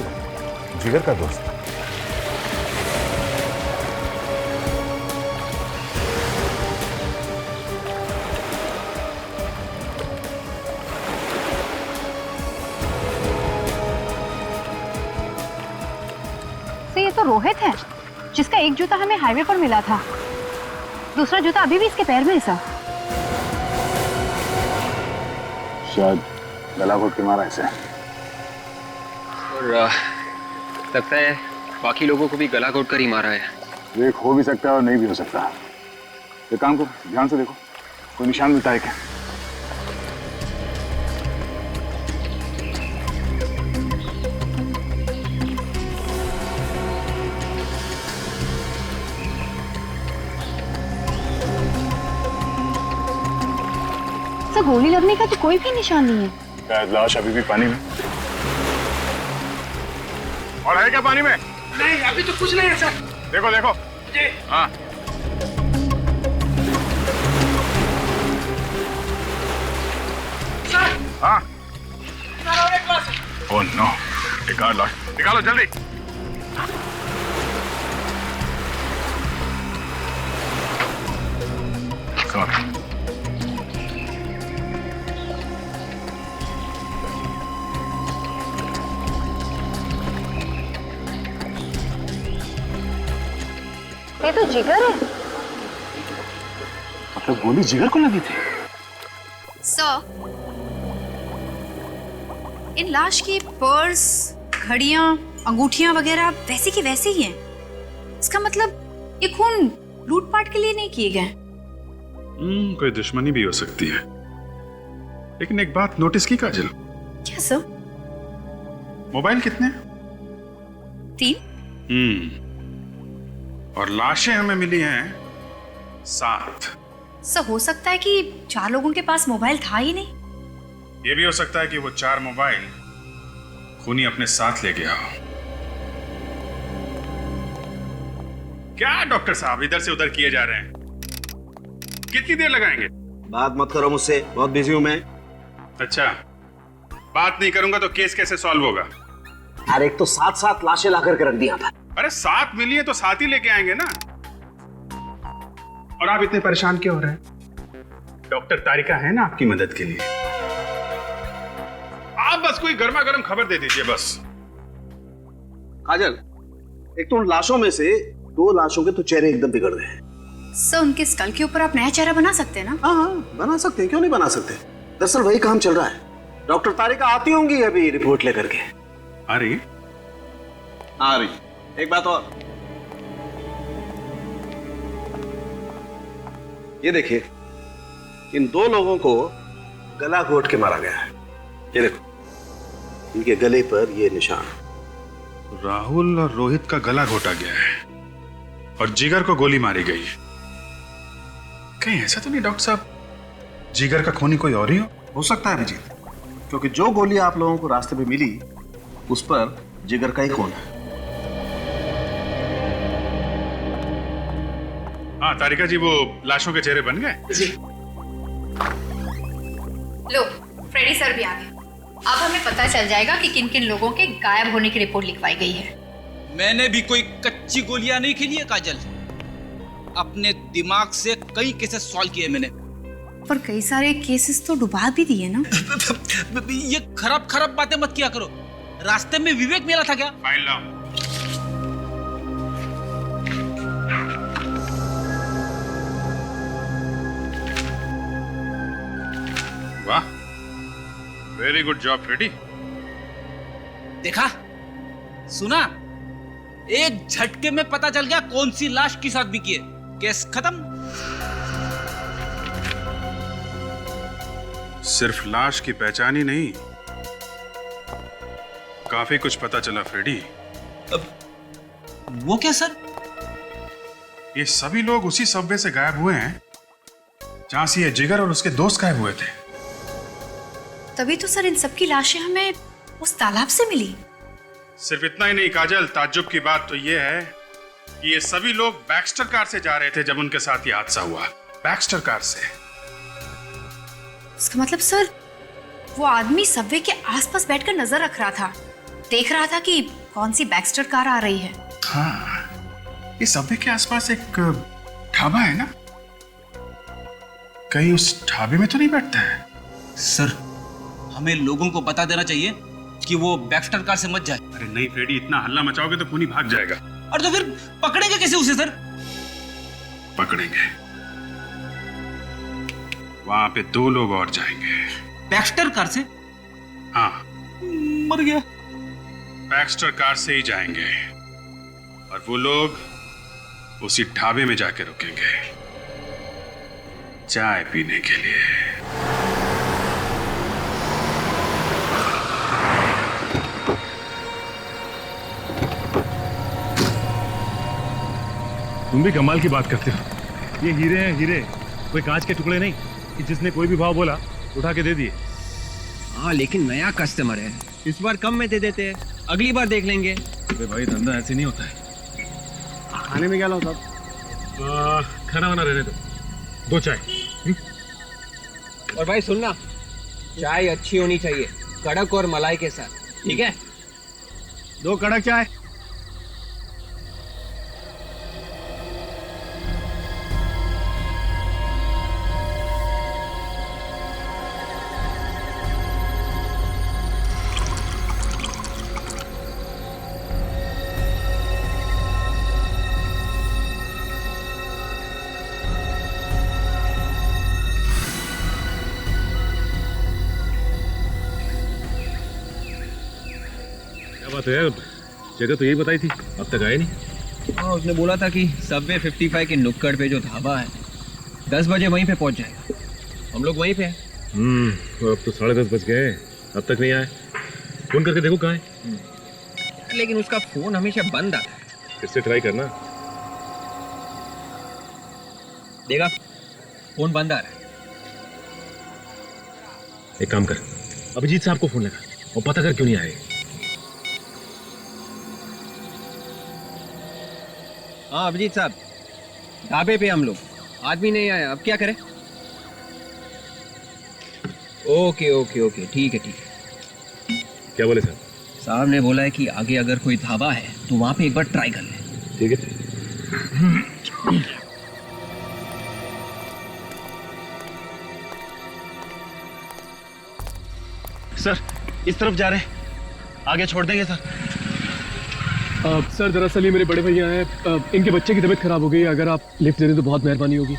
[SPEAKER 13] जिगर का दोस्त।
[SPEAKER 21] सर ये तो रोहित है, जिसका एक जूता हमें हाईवे पर मिला था। दूसरा जूता अभी भी इसके पैर में है सर।
[SPEAKER 13] शायद गला घोट के मारा इसे।
[SPEAKER 3] और लगता है बाकी लोगों को भी गला घोट कर ही मारा है।
[SPEAKER 13] देख, हो भी सकता है और नहीं भी हो सकता। एक काम करो, ध्यान से देखो, कोई निशान मिलता है क्या?
[SPEAKER 21] सर गोली लगने का तो कोई भी निशान नहीं है।
[SPEAKER 13] शायद लाश अभी भी पानी में। और है क्या पानी में?
[SPEAKER 12] नहीं, अभी तो कुछ नहीं है सर।
[SPEAKER 13] देखो देखो।
[SPEAKER 12] जी।
[SPEAKER 13] हाँ।
[SPEAKER 12] सर।
[SPEAKER 13] हाँ।
[SPEAKER 12] सर और एक लाश।
[SPEAKER 13] ओह नो, निकालो लाश, निकालो जल्दी। सॉरी।
[SPEAKER 21] ये तो जिगर है।
[SPEAKER 13] मतलब गोली जिगर को लगी थी?
[SPEAKER 20] सर, इन लाश की पर्स, घड़ियां, अंगूठियां वगैरह वैसे की वैसे ही हैं। इसका मतलब ये खून लूटपाट के लिए नहीं किए गए।
[SPEAKER 2] कोई दुश्मनी भी हो सकती है, लेकिन एक बात नोटिस की काजल?
[SPEAKER 20] क्या सर?
[SPEAKER 2] मोबाइल कितने?
[SPEAKER 20] 3।
[SPEAKER 2] और लाशें हमें मिली हैं 7।
[SPEAKER 20] सर हो सकता है कि 4 लोगों के पास मोबाइल था ही नहीं।
[SPEAKER 2] ये भी हो सकता है कि वो 4 मोबाइल खूनी अपने साथ ले गया हो। क्या डॉक्टर साहब इधर से उधर किए जा रहे हैं? कितनी देर लगाएंगे?
[SPEAKER 10] बात मत करो मुझसे, बहुत बिजी हूं मैं।
[SPEAKER 2] अच्छा, बात नहीं करूंगा तो केस कैसे सॉल्व होगा?
[SPEAKER 10] अरे एक तो 7 लाशें ला करके रख दिया था।
[SPEAKER 2] अरे 7 मिली है तो 7 ही लेके आएंगे ना। और आप इतने परेशान क्यों हो रहे हैं? डॉक्टर तारिका है ना आपकी मदद के लिए। आप बस कोई गर्मा गर्म खबर दे दीजिए बस।
[SPEAKER 10] काजल, एक तो उन लाशों में से 2 लाशों के तो चेहरे एकदम बिगड़ गए हैं।
[SPEAKER 20] सर उनके स्कल के ऊपर आप नया चेहरा बना सकते हैं ना?
[SPEAKER 10] हाँ, बना सकते हैं, क्यों नहीं बना सकते। दरअसल वही काम चल रहा है। डॉक्टर तारिका आती होंगी अभी रिपोर्ट लेकर के।
[SPEAKER 2] आ रही?
[SPEAKER 10] आ रही। एक बात और, ये देखिए, इन 2 लोगों को गला घोट के मारा गया है। ये देखो, इनके गले पर ये निशान।
[SPEAKER 2] राहुल और रोहित का गला घोटा गया है और जिगर को गोली मारी गई है। कहीं ऐसा तो नहीं डॉक्टर साहब, जिगर का खूनी कोई और ही हो
[SPEAKER 10] सकता है अभिजीत, क्योंकि जो गोली आप लोगों को रास्ते में मिली उस पर जिगर का ही खून है।
[SPEAKER 2] हाँ तारिका जी, वो लाशों के चेहरे बन गए?
[SPEAKER 20] लो फ्रेडी सर भी आ गए। अब हमें पता चल जाएगा कि किन किन लोगों के गायब होने की रिपोर्ट लिखवाई गई है।
[SPEAKER 7] मैंने भी कोई कच्ची गोलियां नहीं खेली है काजल। अपने दिमाग से कई केसेस सॉल्व किए मैंने।
[SPEAKER 20] पर कई सारे केसेस तो डुबा भी दिए ना।
[SPEAKER 7] ये खराब खराब बातें मत किया करो। रास्ते में विवेक मिला था क्या?
[SPEAKER 2] फाइल लाओ। वाह, वेरी गुड जॉब फ्रेडी।
[SPEAKER 7] देखा, सुना, एक झटके में पता चल गया कौन सी लाश किस आदमी की है। केस खत्म।
[SPEAKER 2] सिर्फ लाश की पहचान ही नहीं, काफी कुछ पता चला फ्रेडी।
[SPEAKER 7] वो क्या सर?
[SPEAKER 2] ये सभी लोग उसी सबवे से गायब हुए हैं जहां से ये जिगर और उसके दोस्त गायब हुए थे।
[SPEAKER 20] तभी तो सर इन सबकी लाशें हमें उस तालाब से मिली।
[SPEAKER 2] सिर्फ इतना ही नहीं काजल, ताज्जुब की बात तो ये है कि ये सभी लोग बैक्स्टर कार से जा रहे थे जब उनके साथ ये हादसा हुआ। बैक्स्टर कार से।
[SPEAKER 20] इसका मतलब सर वो आदमी सबवे के आसपास बैठकर नजर रख रहा था, देख रहा था कि कौन सी बैक्स्टर कार आ रही है।
[SPEAKER 2] हाँ, इस सबवे के आसपास एक ढाबा है ना, कहीं उस ढाबे में तो नहीं बैठता है?
[SPEAKER 7] सर, हमें लोगों को बता देना चाहिए कि वो बैक्स्टर कार से मत जाए।
[SPEAKER 2] अरे नहीं फ्रेडी, इतना हल्ला मचाओगे तो खूनी भाग जाएगा।
[SPEAKER 7] और तो फिर पकड़ेंगे कैसे उसे सर?
[SPEAKER 2] पकड़ेंगे, वहां पे 2 लोग और जाएंगे।
[SPEAKER 7] बैक्स्टर कार से?
[SPEAKER 2] हाँ,
[SPEAKER 7] मर गया।
[SPEAKER 2] बैक्स्टर कार से ही जाएंगे और वो लोग उसी ढाबे में जाके रुकेंगे चाय पीने के लिए।
[SPEAKER 13] तुम भी कमाल की बात करते हो। ये हीरे हैं हीरे, कोई कांच के टुकड़े नहीं कि जिसने कोई भी भाव बोला उठा के दे दिए।
[SPEAKER 3] हाँ, लेकिन नया कस्टमर है, इस बार कम में दे देते हैं, अगली बार देख लेंगे।
[SPEAKER 13] अरे भाई, धंधा ऐसे नहीं होता है।
[SPEAKER 18] खाने में क्या लाओ साहब?
[SPEAKER 13] खाना वाना रहने दो, 2 चाय।
[SPEAKER 3] और भाई सुनना, चाय अच्छी होनी चाहिए, कड़क और मलाई के साथ, ठीक है?
[SPEAKER 18] 2 कड़क चाय।
[SPEAKER 13] बात है यार, जगह तो यही बताई थी, अब तक आए नहीं।
[SPEAKER 3] हाँ, उसने बोला था कि सबवे 55 के नुक्कड़ पे जो ढाबा है 10 बजे वहीं पे पहुंच जाएगा। हम लोग वहीं पे हैं।
[SPEAKER 13] अब तो 10:30 बज गए, अब तक नहीं आए। फोन करके देखो कहाँ है।
[SPEAKER 3] लेकिन उसका फोन हमेशा बंद आता है।
[SPEAKER 13] फिर से ट्राई करना।
[SPEAKER 3] देखा, फोन बंद आ रहा है।
[SPEAKER 13] एक काम कर, अभिजीत साहब को फोन लगा और पता कर क्यों नहीं आए।
[SPEAKER 3] हाँ अभिजीत साहब, ढाबे पे हम लोग, आदमी नहीं आया, अब क्या करें? ओके ओके ओके, ठीक है ठीक है।
[SPEAKER 13] क्या बोले साहब?
[SPEAKER 3] साहब ने बोला है कि आगे अगर कोई ढाबा है तो वहां पे एक बार ट्राई कर ले।
[SPEAKER 13] ठीक है।
[SPEAKER 15] सर, इस तरफ जा रहे हैं, आगे छोड़ देंगे सर।
[SPEAKER 18] सर दरअसल ये मेरे बड़े भैया हैं, इनके बच्चे की तबीयत खराब हो गई है, अगर आप लिफ्ट दे दें तो बहुत मेहरबानी होगी।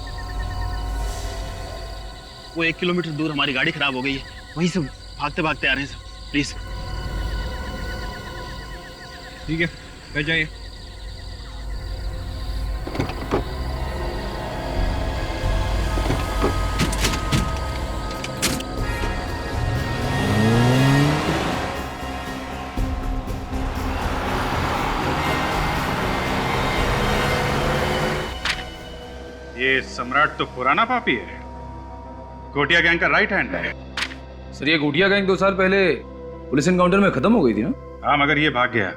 [SPEAKER 15] वो 1 किलोमीटर दूर हमारी गाड़ी खराब हो गई है, वहीं से भागते भागते आ रहे हैं सर, प्लीज।
[SPEAKER 3] ठीक है, बैठ जाइए।
[SPEAKER 2] ये सम्राट तो पुराना पापी है, गोटिया गैंग का राइट हैंड है।
[SPEAKER 15] सर ये गोटिया गैंग 2 साल पहले पुलिस एनकाउंटर में खत्म हो गई थी ना?
[SPEAKER 2] हाँ, मगर ये भाग गया,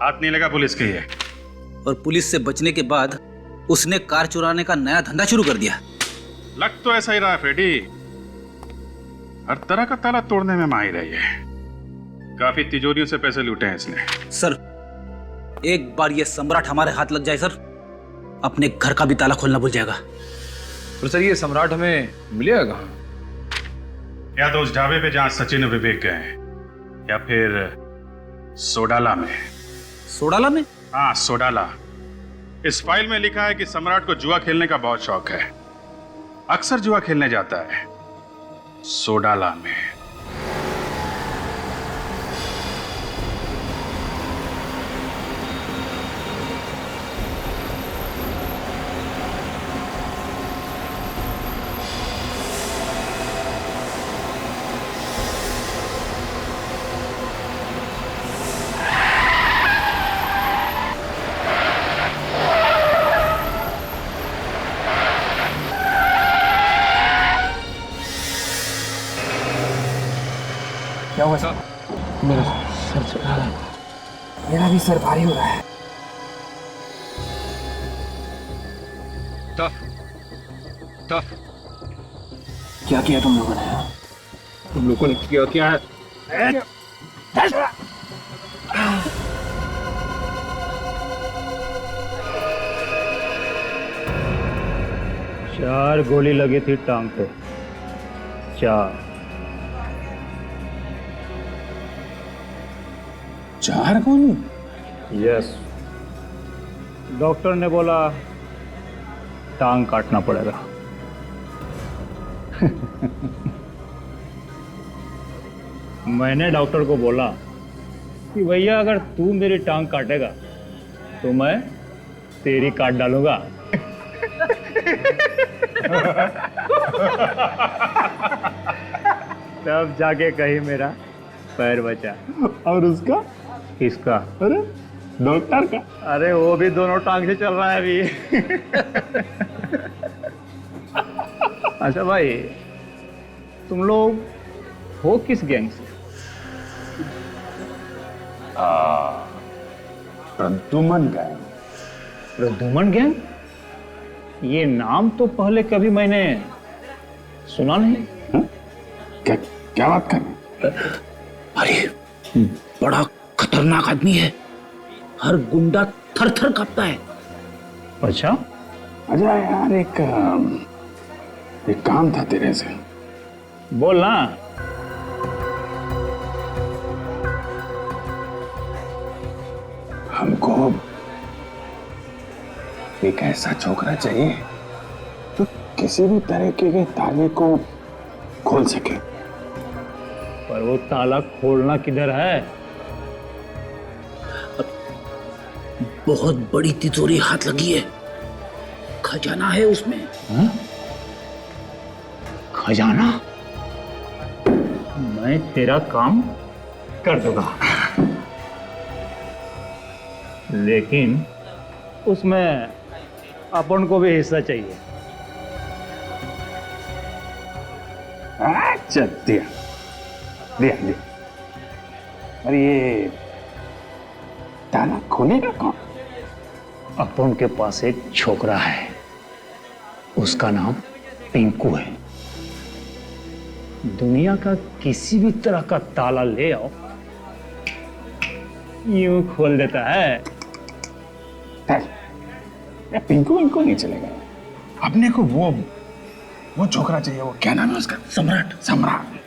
[SPEAKER 2] हाथ नहीं लगा पुलिस के। ये
[SPEAKER 7] और पुलिस से बचने के बाद उसने कार चुराने का नया धंधा शुरू कर दिया।
[SPEAKER 2] लग तो ऐसा ही रहा फ्रेडी। हर तरह का ताला तोड़ने में माहिर है ये। काफी तिजोरियों से पैसे लूटे हैं इसने।
[SPEAKER 7] सर, एक बार ये सम्राट हमारे हाथ लग जाए सर, अपने घर का भी ताला खोलना भूल जाएगा।
[SPEAKER 15] तो सर ये सम्राट हमें मिलेगा कहाँ?
[SPEAKER 2] या तो उस ढाबे पे जहां सचिन और विवेक गए, या फिर सोडाला में।
[SPEAKER 7] सोडाला में?
[SPEAKER 2] हाँ, सोडाला। इस फाइल में लिखा है कि सम्राट को जुआ खेलने का बहुत शौक है, अक्सर जुआ खेलने जाता है सोडाला में।
[SPEAKER 8] क्या हुआ सर? मेरा सर चल रहा है, मेरा भी सर भारी हो रहा है।
[SPEAKER 15] टफ
[SPEAKER 8] क्या किया तुम लोगों ने?
[SPEAKER 15] तुम लोगों ने क्या है?
[SPEAKER 4] 4 गोली लगी थी टांग पे,
[SPEAKER 2] 4 गोली?
[SPEAKER 4] यस। डॉक्टर ने बोला टांग काटना पड़ेगा। मैंने डॉक्टर को बोला कि भैया अगर तू मेरी टांग काटेगा तो मैं तेरी काट डालूंगा। तब जाके कहीं मेरा पैर बचा।
[SPEAKER 19] और उसका?
[SPEAKER 4] किसका?
[SPEAKER 19] अरे डॉक्टर का।
[SPEAKER 4] अरे वो भी दोनों टांग से चल रहा है अभी। अच्छा भाई, तुम लोग हो किस गैंग से?
[SPEAKER 19] प्रद्युमन गैंग।
[SPEAKER 4] प्रद्युमन गैंग? ये नाम तो पहले कभी मैंने सुना नहीं।
[SPEAKER 19] क्या बात कर रहे?
[SPEAKER 7] अरे बड़ा खतरनाक आदमी है, हर गुंडा थर थर कांपता है।
[SPEAKER 4] अच्छा?
[SPEAKER 19] अच्छा यार, एक काम था तेरे से।
[SPEAKER 4] बोल ना।
[SPEAKER 19] हमको एक ऐसा छोकरा चाहिए तो किसी भी तरीके के ताले को खोल सके।
[SPEAKER 4] पर वो ताला खोलना किधर है?
[SPEAKER 7] बहुत बड़ी तिजोरी हाथ लगी है, खजाना है उसमें।
[SPEAKER 4] हा? खजाना? मैं तेरा काम कर दूंगा, लेकिन उसमें अपन को भी हिस्सा चाहिए।
[SPEAKER 19] अच्छा, दिया दिया दिया। अरे ये ताला खोलेगा कौन?
[SPEAKER 4] अपन के पास एक छोकरा है, उसका नाम पिंकू है। दुनिया का किसी भी तरह का ताला ले आओ, यूं खोल देता है।
[SPEAKER 19] पिंकू इनको नहीं चलेगा। अपने को वो छोकरा चाहिए। वो क्या नाम है उसका?
[SPEAKER 7] सम्राट।
[SPEAKER 19] सम्राट।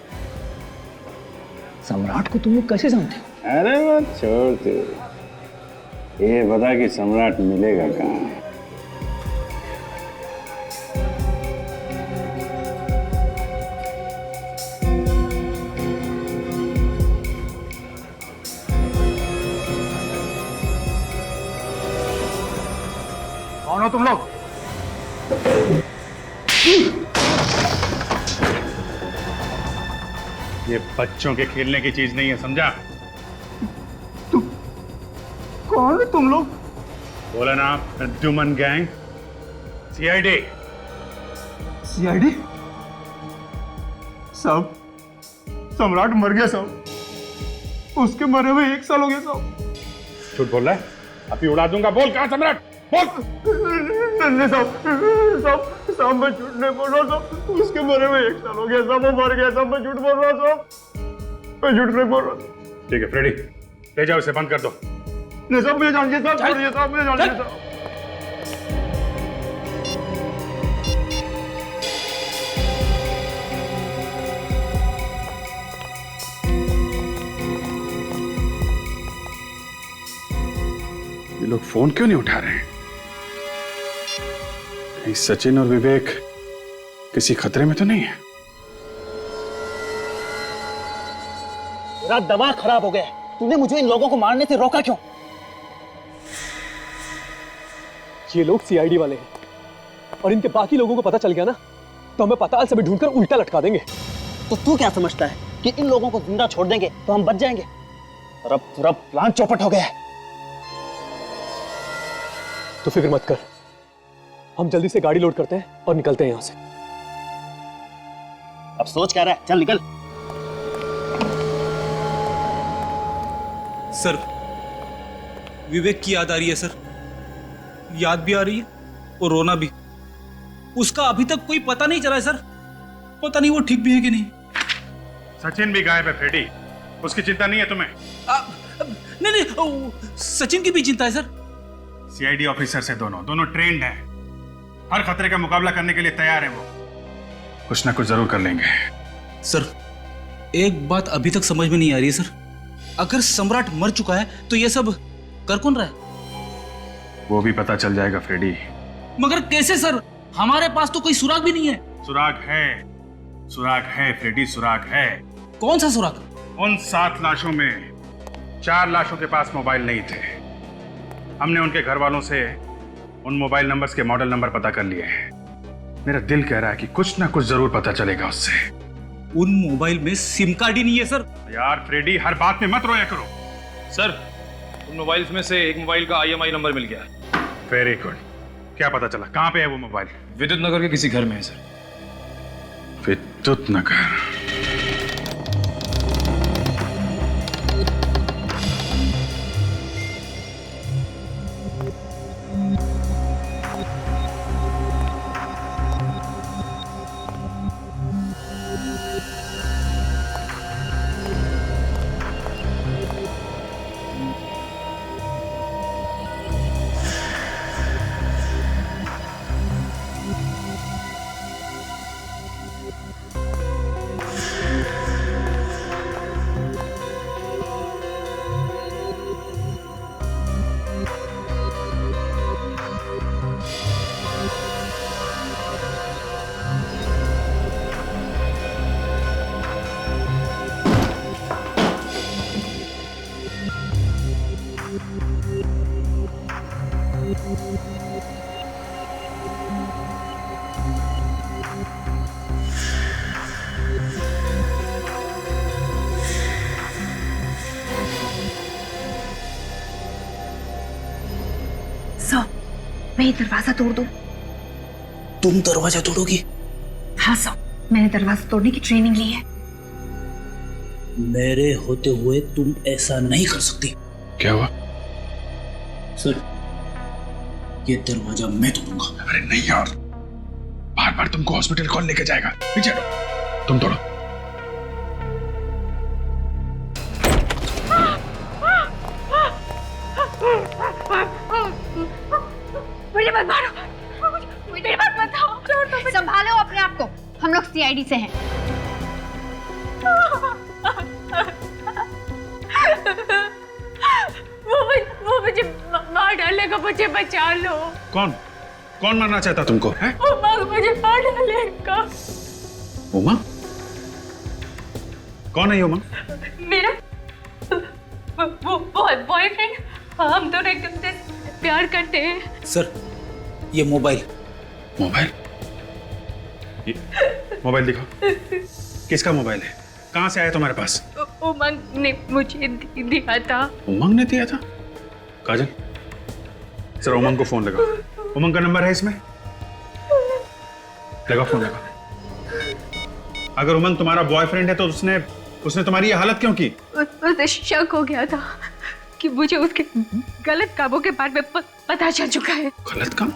[SPEAKER 4] सम्राट को तुम लोग कैसे जानते?
[SPEAKER 19] अरे वो छोड़ दे, ये बता कि सम्राट मिलेगा कहाँ?
[SPEAKER 4] कौन हो तुम लोग?
[SPEAKER 2] ये बच्चों के खेलने की चीज नहीं है, समझा?
[SPEAKER 19] कौन है तुम लोग?
[SPEAKER 2] बोला ना, प्रद्युमन गैंग, सीआईडी।
[SPEAKER 19] सीआईडी? साहब, सम्राट मर गया साहब। उसके मरे हुए 1 साल हो गया साहब।
[SPEAKER 2] झूठ बोल रहा है? अभी उड़ा दूंगा। बोल, कहाँ सम्राट? बोल।
[SPEAKER 19] नहीं साहब,
[SPEAKER 18] साहब मैं झूठ नहीं बोल रहा साहब, उसके मरे में 1 साल हो गया साहब, वो मर गया साहब, मैं झूठ बोल रहा साहब, मैं झूठ नहीं बोल रहा।
[SPEAKER 2] ठीक है फ्रेडी, ले जाओ इसे, बंद कर दो।
[SPEAKER 18] नहीं साहब मुझे जानिए साहब, छोड़िए साहब, मुझे जानिए साहब।
[SPEAKER 2] ये लोग फोन क्यों नहीं उठा रहे हैं? कहीं सचिन और विवेक किसी खतरे में तो नहीं है?
[SPEAKER 7] मेरा दिमाग खराब हो गया है। तूने मुझे इन लोगों को मारने से रोका क्यों?
[SPEAKER 15] ये लोग सीआईडी वाले हैं और इनके बाकी लोगों को पता चल गया ना तो हमें पताल से भी ढूंढकर उल्टा लटका देंगे।
[SPEAKER 7] तो तू क्या समझता है कि इन लोगों को जिंदा छोड़ देंगे तो हम बच जाएंगे? और अब पूरा प्लान चौपट हो गया है।
[SPEAKER 15] तो फिक्र मत कर, हम जल्दी से गाड़ी लोड करते हैं और निकलते हैं यहां से।
[SPEAKER 7] अब सोच क्या रहा है, चल निकल। सर, विवेक की याद आ रही है सर, याद भी आ रही है और रोना भी। उसका अभी तक कोई पता नहीं चला है सर, पता नहीं वो ठीक भी है कि नहीं।
[SPEAKER 2] सचिन भी गायब है फ्रेडी, उसकी चिंता नहीं है तुम्हें?
[SPEAKER 7] नहीं, सचिन की भी चिंता है सर।
[SPEAKER 2] सीआईडी ऑफिसर से दोनों ट्रेंड हैं, हर खतरे का मुकाबला करने के लिए तैयार हैं। वो कुछ ना कुछ जरूर कर लेंगे।
[SPEAKER 7] सर, एक बात अभी तक समझ में नहीं आ रही है सर, अगर सम्राट मर चुका है तो ये सब कर कौन रहा है?
[SPEAKER 2] वो भी पता चल जाएगा फ्रेडी।
[SPEAKER 7] मगर कैसे सर, हमारे पास तो कोई सुराग भी नहीं है।
[SPEAKER 2] सुराग है फ्रेडी, सुराग है।
[SPEAKER 7] कौन सा सुराग?
[SPEAKER 2] उन 7 लाशों में 4 लाशों के पास मोबाइल नहीं थे। हमने उनके घर वालों से उन मोबाइल नंबर्स के मॉडल नंबर पता कर लिए हैं। मेरा दिल कह रहा है कि कुछ ना कुछ जरूर पता चलेगा उससे।
[SPEAKER 7] उन मोबाइल में सिम कार्ड ही नहीं है सर।
[SPEAKER 2] यार फ्रेडी, हर बात में मत रोया करो।
[SPEAKER 12] सर, उन मोबाइल्स में से एक मोबाइल का IMI नंबर मिल गया है।
[SPEAKER 2] Very good. क्या पता चला, कहाँ पे है वो मोबाइल?
[SPEAKER 12] विद्युत नगर के किसी घर में है सर।
[SPEAKER 2] विद्युत नगर।
[SPEAKER 21] मैं ये दरवाजा तोड़ दूं?
[SPEAKER 7] तुम दरवाजा तोड़ोगी?
[SPEAKER 21] हाँ सर, मैंने दरवाजा तोड़ने की ट्रेनिंग ली है।
[SPEAKER 7] मेरे होते हुए तुम ऐसा नहीं कर सकती।
[SPEAKER 2] क्या हुआ?
[SPEAKER 7] सर, ये दरवाजा मैं तोड़ूंगा।
[SPEAKER 2] अरे नहीं यार, बार बार तुमको हॉस्पिटल कौन लेके जाएगा? पीछे हटो, तुम तोड़ो।
[SPEAKER 21] मुझे मत मारो, मुझे मत बताओ। संभालो अपने आप को, हम लोग CID से हैं।
[SPEAKER 1] वो मुझे मार डालेगा, मुझे बचा लो।
[SPEAKER 2] कौन मारना चाहता तुमको? है?
[SPEAKER 1] उमंग मुझे मार डालेगा।
[SPEAKER 2] उमंग? कौन है ये उमंग?
[SPEAKER 1] मेरा वो बॉयफ्रेंड। हम दोनों एक दूसरे से प्यार करते हैं।
[SPEAKER 7] सर, ये मोबाइल
[SPEAKER 2] मोबाइल दिखाओ। किसका मोबाइल है? कहाँ से आया तुम्हारे पास?
[SPEAKER 1] उमंग ने मुझे दिया था।
[SPEAKER 2] उमंग ने दिया था? काजल, सर उमंग को फोन लगाओ। उमंग का नंबर है इसमें? लगा फोन लगा। अगर उमंग तुम्हारा बॉयफ्रेंड है तो उसने तुम्हारी ये हालत क्यों की?
[SPEAKER 1] उसे शक हो गया था कि मुझे उसके गलत कामों के बारे में पता चल चुका है।
[SPEAKER 2] गलत काम?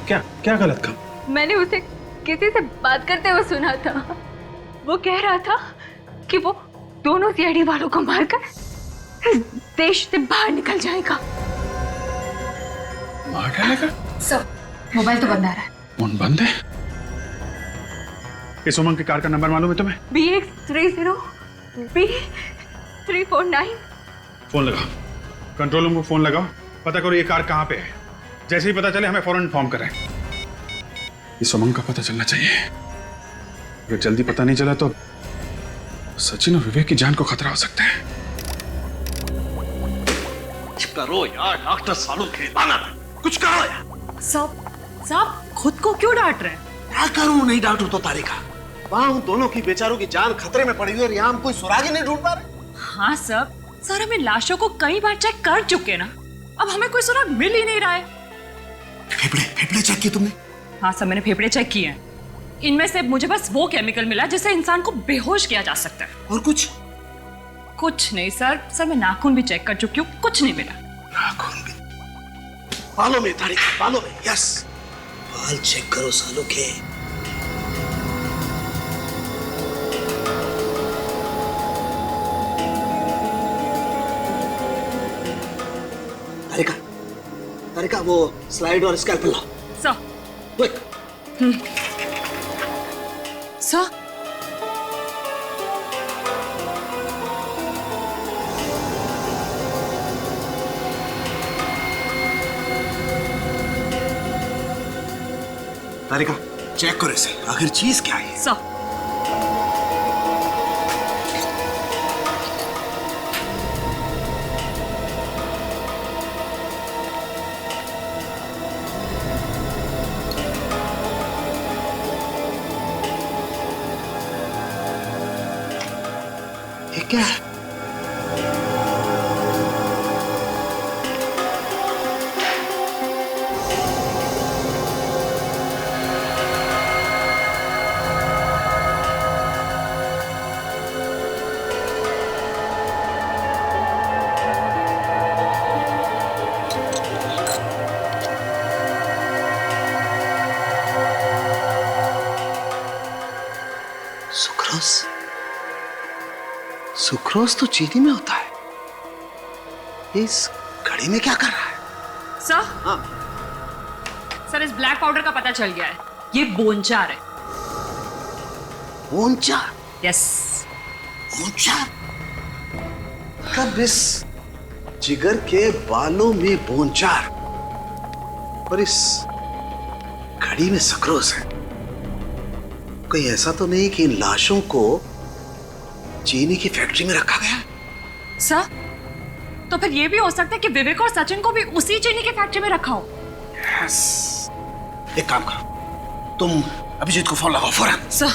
[SPEAKER 2] क्या गलत काम?
[SPEAKER 9] मैंने उसे किसी से बात करते हुए सुना था। वो कह रहा था कि वो दोनों सीआईडी वालों को मारकर देश से बाहर निकल जाएगा।
[SPEAKER 2] बाहर जाएगा?
[SPEAKER 20] सर मोबाइल तो बंद आ रहा है।
[SPEAKER 2] फोन बंद है? इस उमंग की कार का नंबर मालूम है तुम्हें?
[SPEAKER 9] BX30 B349।
[SPEAKER 2] फोन लगाओ, कंट्रोल रूम को फोन लगाओ, पता करो ये कार कहाँ पे है। जैसे ही पता चले हमें फौरन इन्फॉर्म करें। इस उमंग का पता चलना चाहिए। अगर जल्दी पता नहीं चला तो सचिन और विवेक की जान को खतरा हो सकता है।
[SPEAKER 10] करो यार डॉक्टर सालू खेलाना कुछ करो यार।
[SPEAKER 1] साहब खुद को क्यों डांट रहे हैं?
[SPEAKER 10] क्या करूं नहीं डांटू तो तारिका, वहां उन दोनों की बेचारों की जान खतरे में पड़ी हुई और यहाँ हम कोई सुराग ही नहीं ढूंढ पा रहे।
[SPEAKER 1] हाँ सर हमें लाशों को कई बार चेक कर चुके ना, अब हमें कोई सुराग मिल ही नहीं रहा है।
[SPEAKER 10] फेफड़े चेक किए तुमने?
[SPEAKER 1] हाँ सर मैंने फेफड़े चेक किए हैं। इनमें से मुझे बस वो केमिकल मिला जिससे इंसान को बेहोश किया जा सकता है।
[SPEAKER 10] और कुछ
[SPEAKER 1] नहीं सर मैं नाखून भी चेक कर चुकी हूँ, कुछ नहीं मिला।
[SPEAKER 10] नाखून भी? बालों में तारिका, बालों में। यस, बाल चेक करो सालू के। तारिका वो स्लाइड और स्कैल्पेल लाओ।
[SPEAKER 1] Sir
[SPEAKER 10] quick.
[SPEAKER 1] सर
[SPEAKER 10] तारिका चेक करो इसे, आखिर चीज क्या है?
[SPEAKER 1] सर
[SPEAKER 10] ये क्या है? सुक्रोज तो चीनी में होता है। इस घड़ी में क्या कर रहा है?
[SPEAKER 1] सर इस ब्लैक पाउडर का पता चल गया है, ये बोनचार है।
[SPEAKER 10] बोनचार?
[SPEAKER 1] यस।
[SPEAKER 10] बोनचार? कब इस जिगर के बालों में बोनचार और इस घड़ी में सुक्रोज है? कोई ऐसा तो नहीं कि इन लाशों को चीनी की फैक्ट्री में रखा गया?
[SPEAKER 1] सर तो फिर ये भी हो सकता है कि विवेक और सचिन को भी उसी चीनी की फैक्ट्री में रखा हो।
[SPEAKER 10] यस। एक काम करो, तुम अभिजीत को फोन लगाओ फौरन।
[SPEAKER 1] सर।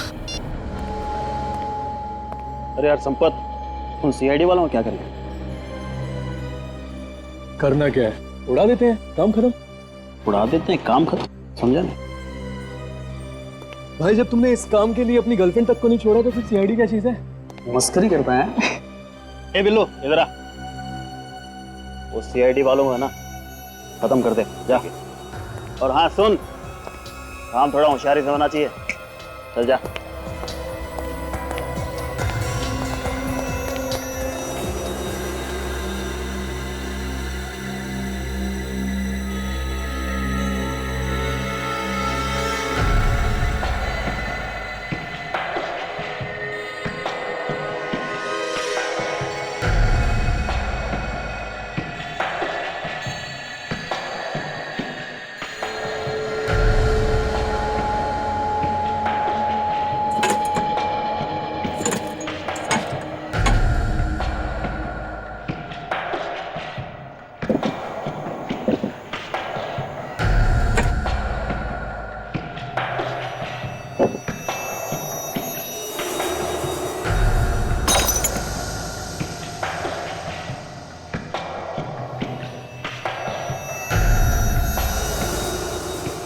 [SPEAKER 14] अरे यार संपत, उन सीआईडी वालों को क्या करेंगे?
[SPEAKER 15] करना क्या है, उड़ा देते हैं, काम खत्म।
[SPEAKER 14] उड़ा देते हैं, काम खत्म? समझा नहीं
[SPEAKER 15] भाई, जब तुमने इस काम के लिए अपनी गर्लफ्रेंड तक को नहीं छोड़ा तो फिर सीआईडी क्या चीज है?
[SPEAKER 14] मस्करी करता है। ए बिल्लू इधर आ, वो सीआईडी वालों को है ना खत्म कर दे जा। और हाँ सुन, काम थोड़ा होशियारी से होना चाहिए, चल जा।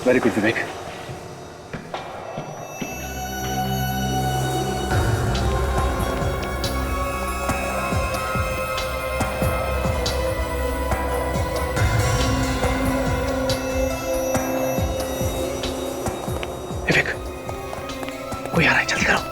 [SPEAKER 13] वेरी गुड विवेक।
[SPEAKER 10] कोई आ रहा है, जल्दी करो।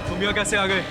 [SPEAKER 12] तुम यहाँ कैसे आ गए?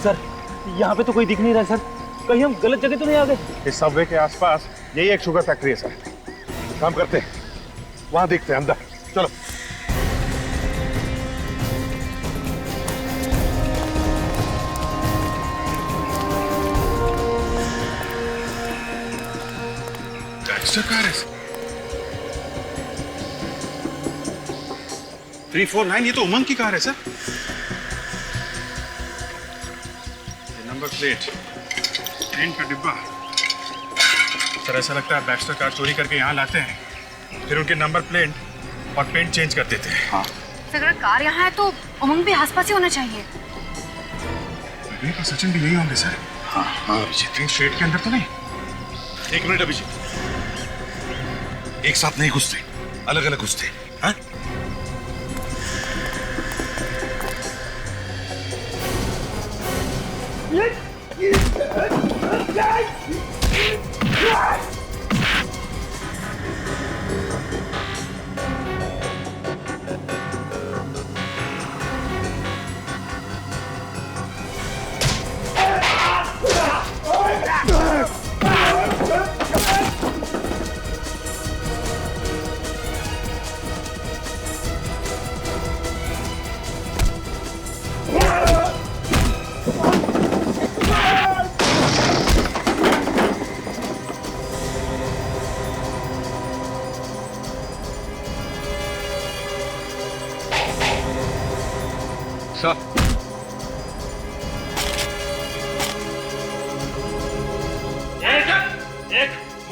[SPEAKER 14] सर, यहाँ पे तो कोई दिख नहीं रहा है सर। कहीं हम गलत जगह तो नहीं आ गए?
[SPEAKER 5] इस सबवे के आसपास यही एक शुगर फैक्ट्री है सर। काम करते हैं, वहां देखते हैं अंदर। चलो।
[SPEAKER 2] कार है 349, ये तो उमंग की कार है सर। नंबर प्लेट, ट्रेन का डिब्बा। सर ऐसा लगता है बैक्स्टर कार चोरी करके यहाँ लाते हैं, फिर उनके नंबर प्लेट और पेंट चेंज कर देते हैं। हाँ।
[SPEAKER 20] अगर कार यहाँ है तो उमंग भी आसपास ही होना चाहिए।
[SPEAKER 2] सचिन भी यही होंगे सर। हाँ हाँ अभिजीत, ट्रेन स्ट्रेट के अंदर तो नहीं। एक मिनट अभिजीत, एक साथ नहीं घुसते, अलग अलग घुसते। हाँ?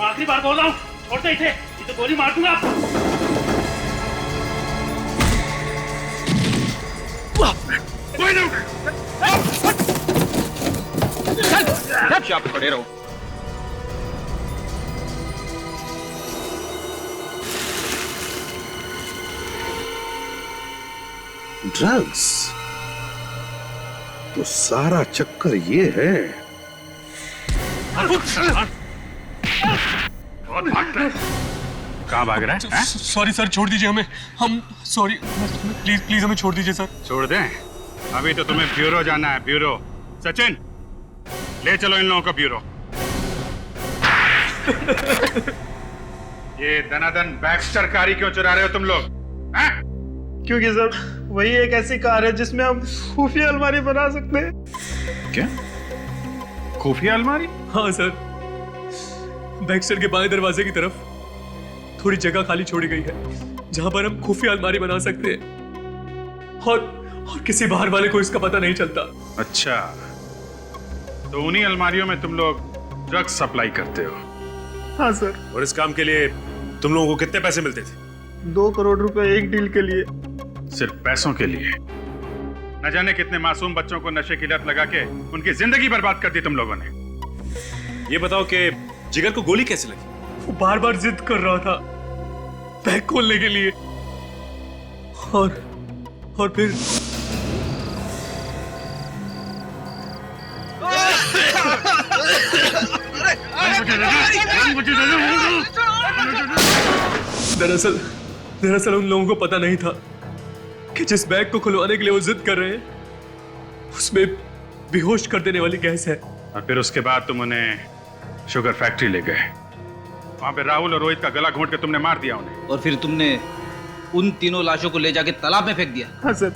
[SPEAKER 14] आखिरी बार बोल रहा हूँ, छोड़ दे इसे, ये तो गोली मार दूंगा।
[SPEAKER 3] आप खड़े रहो।
[SPEAKER 5] ड्रग्स तो सारा चक्कर ये है।
[SPEAKER 2] कहाँ भाग रहा है?
[SPEAKER 12] सॉरी सर, छोड़ दीजिए हमें। हम सॉरी, प्लीज प्लीज हमें छोड़ दीजिए सर।
[SPEAKER 2] छोड़ दें? अभी तो तुम्हें ब्यूरो जाना है, ब्यूरो। सचिन, ले चलो इन लोगों को ब्यूरो। ये दनादन बैक्स्टर कारी क्यों चुरा रहे हो तुम लोग?
[SPEAKER 18] क्योंकि सर वही एक ऐसी कार है जिसमें हम खुफिया अलमारी बना सकते हैं।
[SPEAKER 2] क्या? खुफिया अलमारी?
[SPEAKER 12] हाँ सर, बैक्स्टर के बाएं दरवाजे की तरफ थोड़ी जगह खाली छोड़ी गई है जहां पर हम खुफिया अलमारी बना सकते हैं और किसी बाहर वाले को इसका पता नहीं चलता।
[SPEAKER 2] अच्छा, तो उन्हीं अलमारियों में तुम लोग ड्रग्स सप्लाई करते हो?
[SPEAKER 18] हाँ सर।
[SPEAKER 16] और इस काम के लिए तुम लोगों को कितने पैसे मिलते थे?
[SPEAKER 18] 2 करोड़ रुपए एक डील के लिए।
[SPEAKER 2] सिर्फ पैसों के लिए? न जाने कितने मासूम बच्चों को नशे की लत लगा के उनकी जिंदगी बर्बाद कर दी तुम लोगों ने।
[SPEAKER 16] ये बताओ कि जिगर को गोली कैसे लगी?
[SPEAKER 12] वो बार बार जिद कर रहा था बैग खोलने के लिए और फिर दरअसल उन लोगों को पता नहीं था कि जिस बैग को खुलवाने के लिए वो जिद कर रहे हैं उसमें बेहोश कर देने वाली गैस है।
[SPEAKER 2] और फिर उसके बाद तुम उन्हें शुगर फैक्ट्री ले गए। वहां पे राहुल और रोहित का गला घोंट के तुमने मार दिया उन्हें।
[SPEAKER 7] और फिर तुमने उन तीनों लाशों को ले जाके तालाब में फेंक दिया।
[SPEAKER 18] हाँ सर,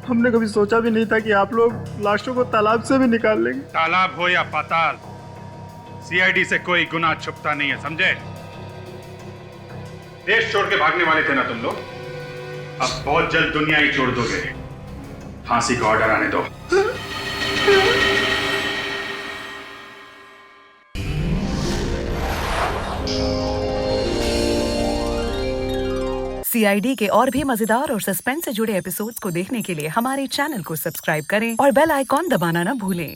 [SPEAKER 18] हमने कभी सोचा भी नहीं था कि आप लोग लाशों को तालाब से भी निकाल लेंगे।
[SPEAKER 2] तालाब हो या पाताल, सीआईडी से कोई गुनाह छुपता नहीं है, समझे? देश छोड़ के भागने वाले थे ना तुम लोग, अब बहुत जल्द दुनिया ही छोड़ दोगे। फांसी का ऑर्डर आने दो।
[SPEAKER 6] सीआईडी के और भी मजेदार और सस्पेंस से जुड़े एपिसोड्स को देखने के लिए हमारे चैनल को सब्सक्राइब करें और बेल आइकॉन दबाना ना भूलें।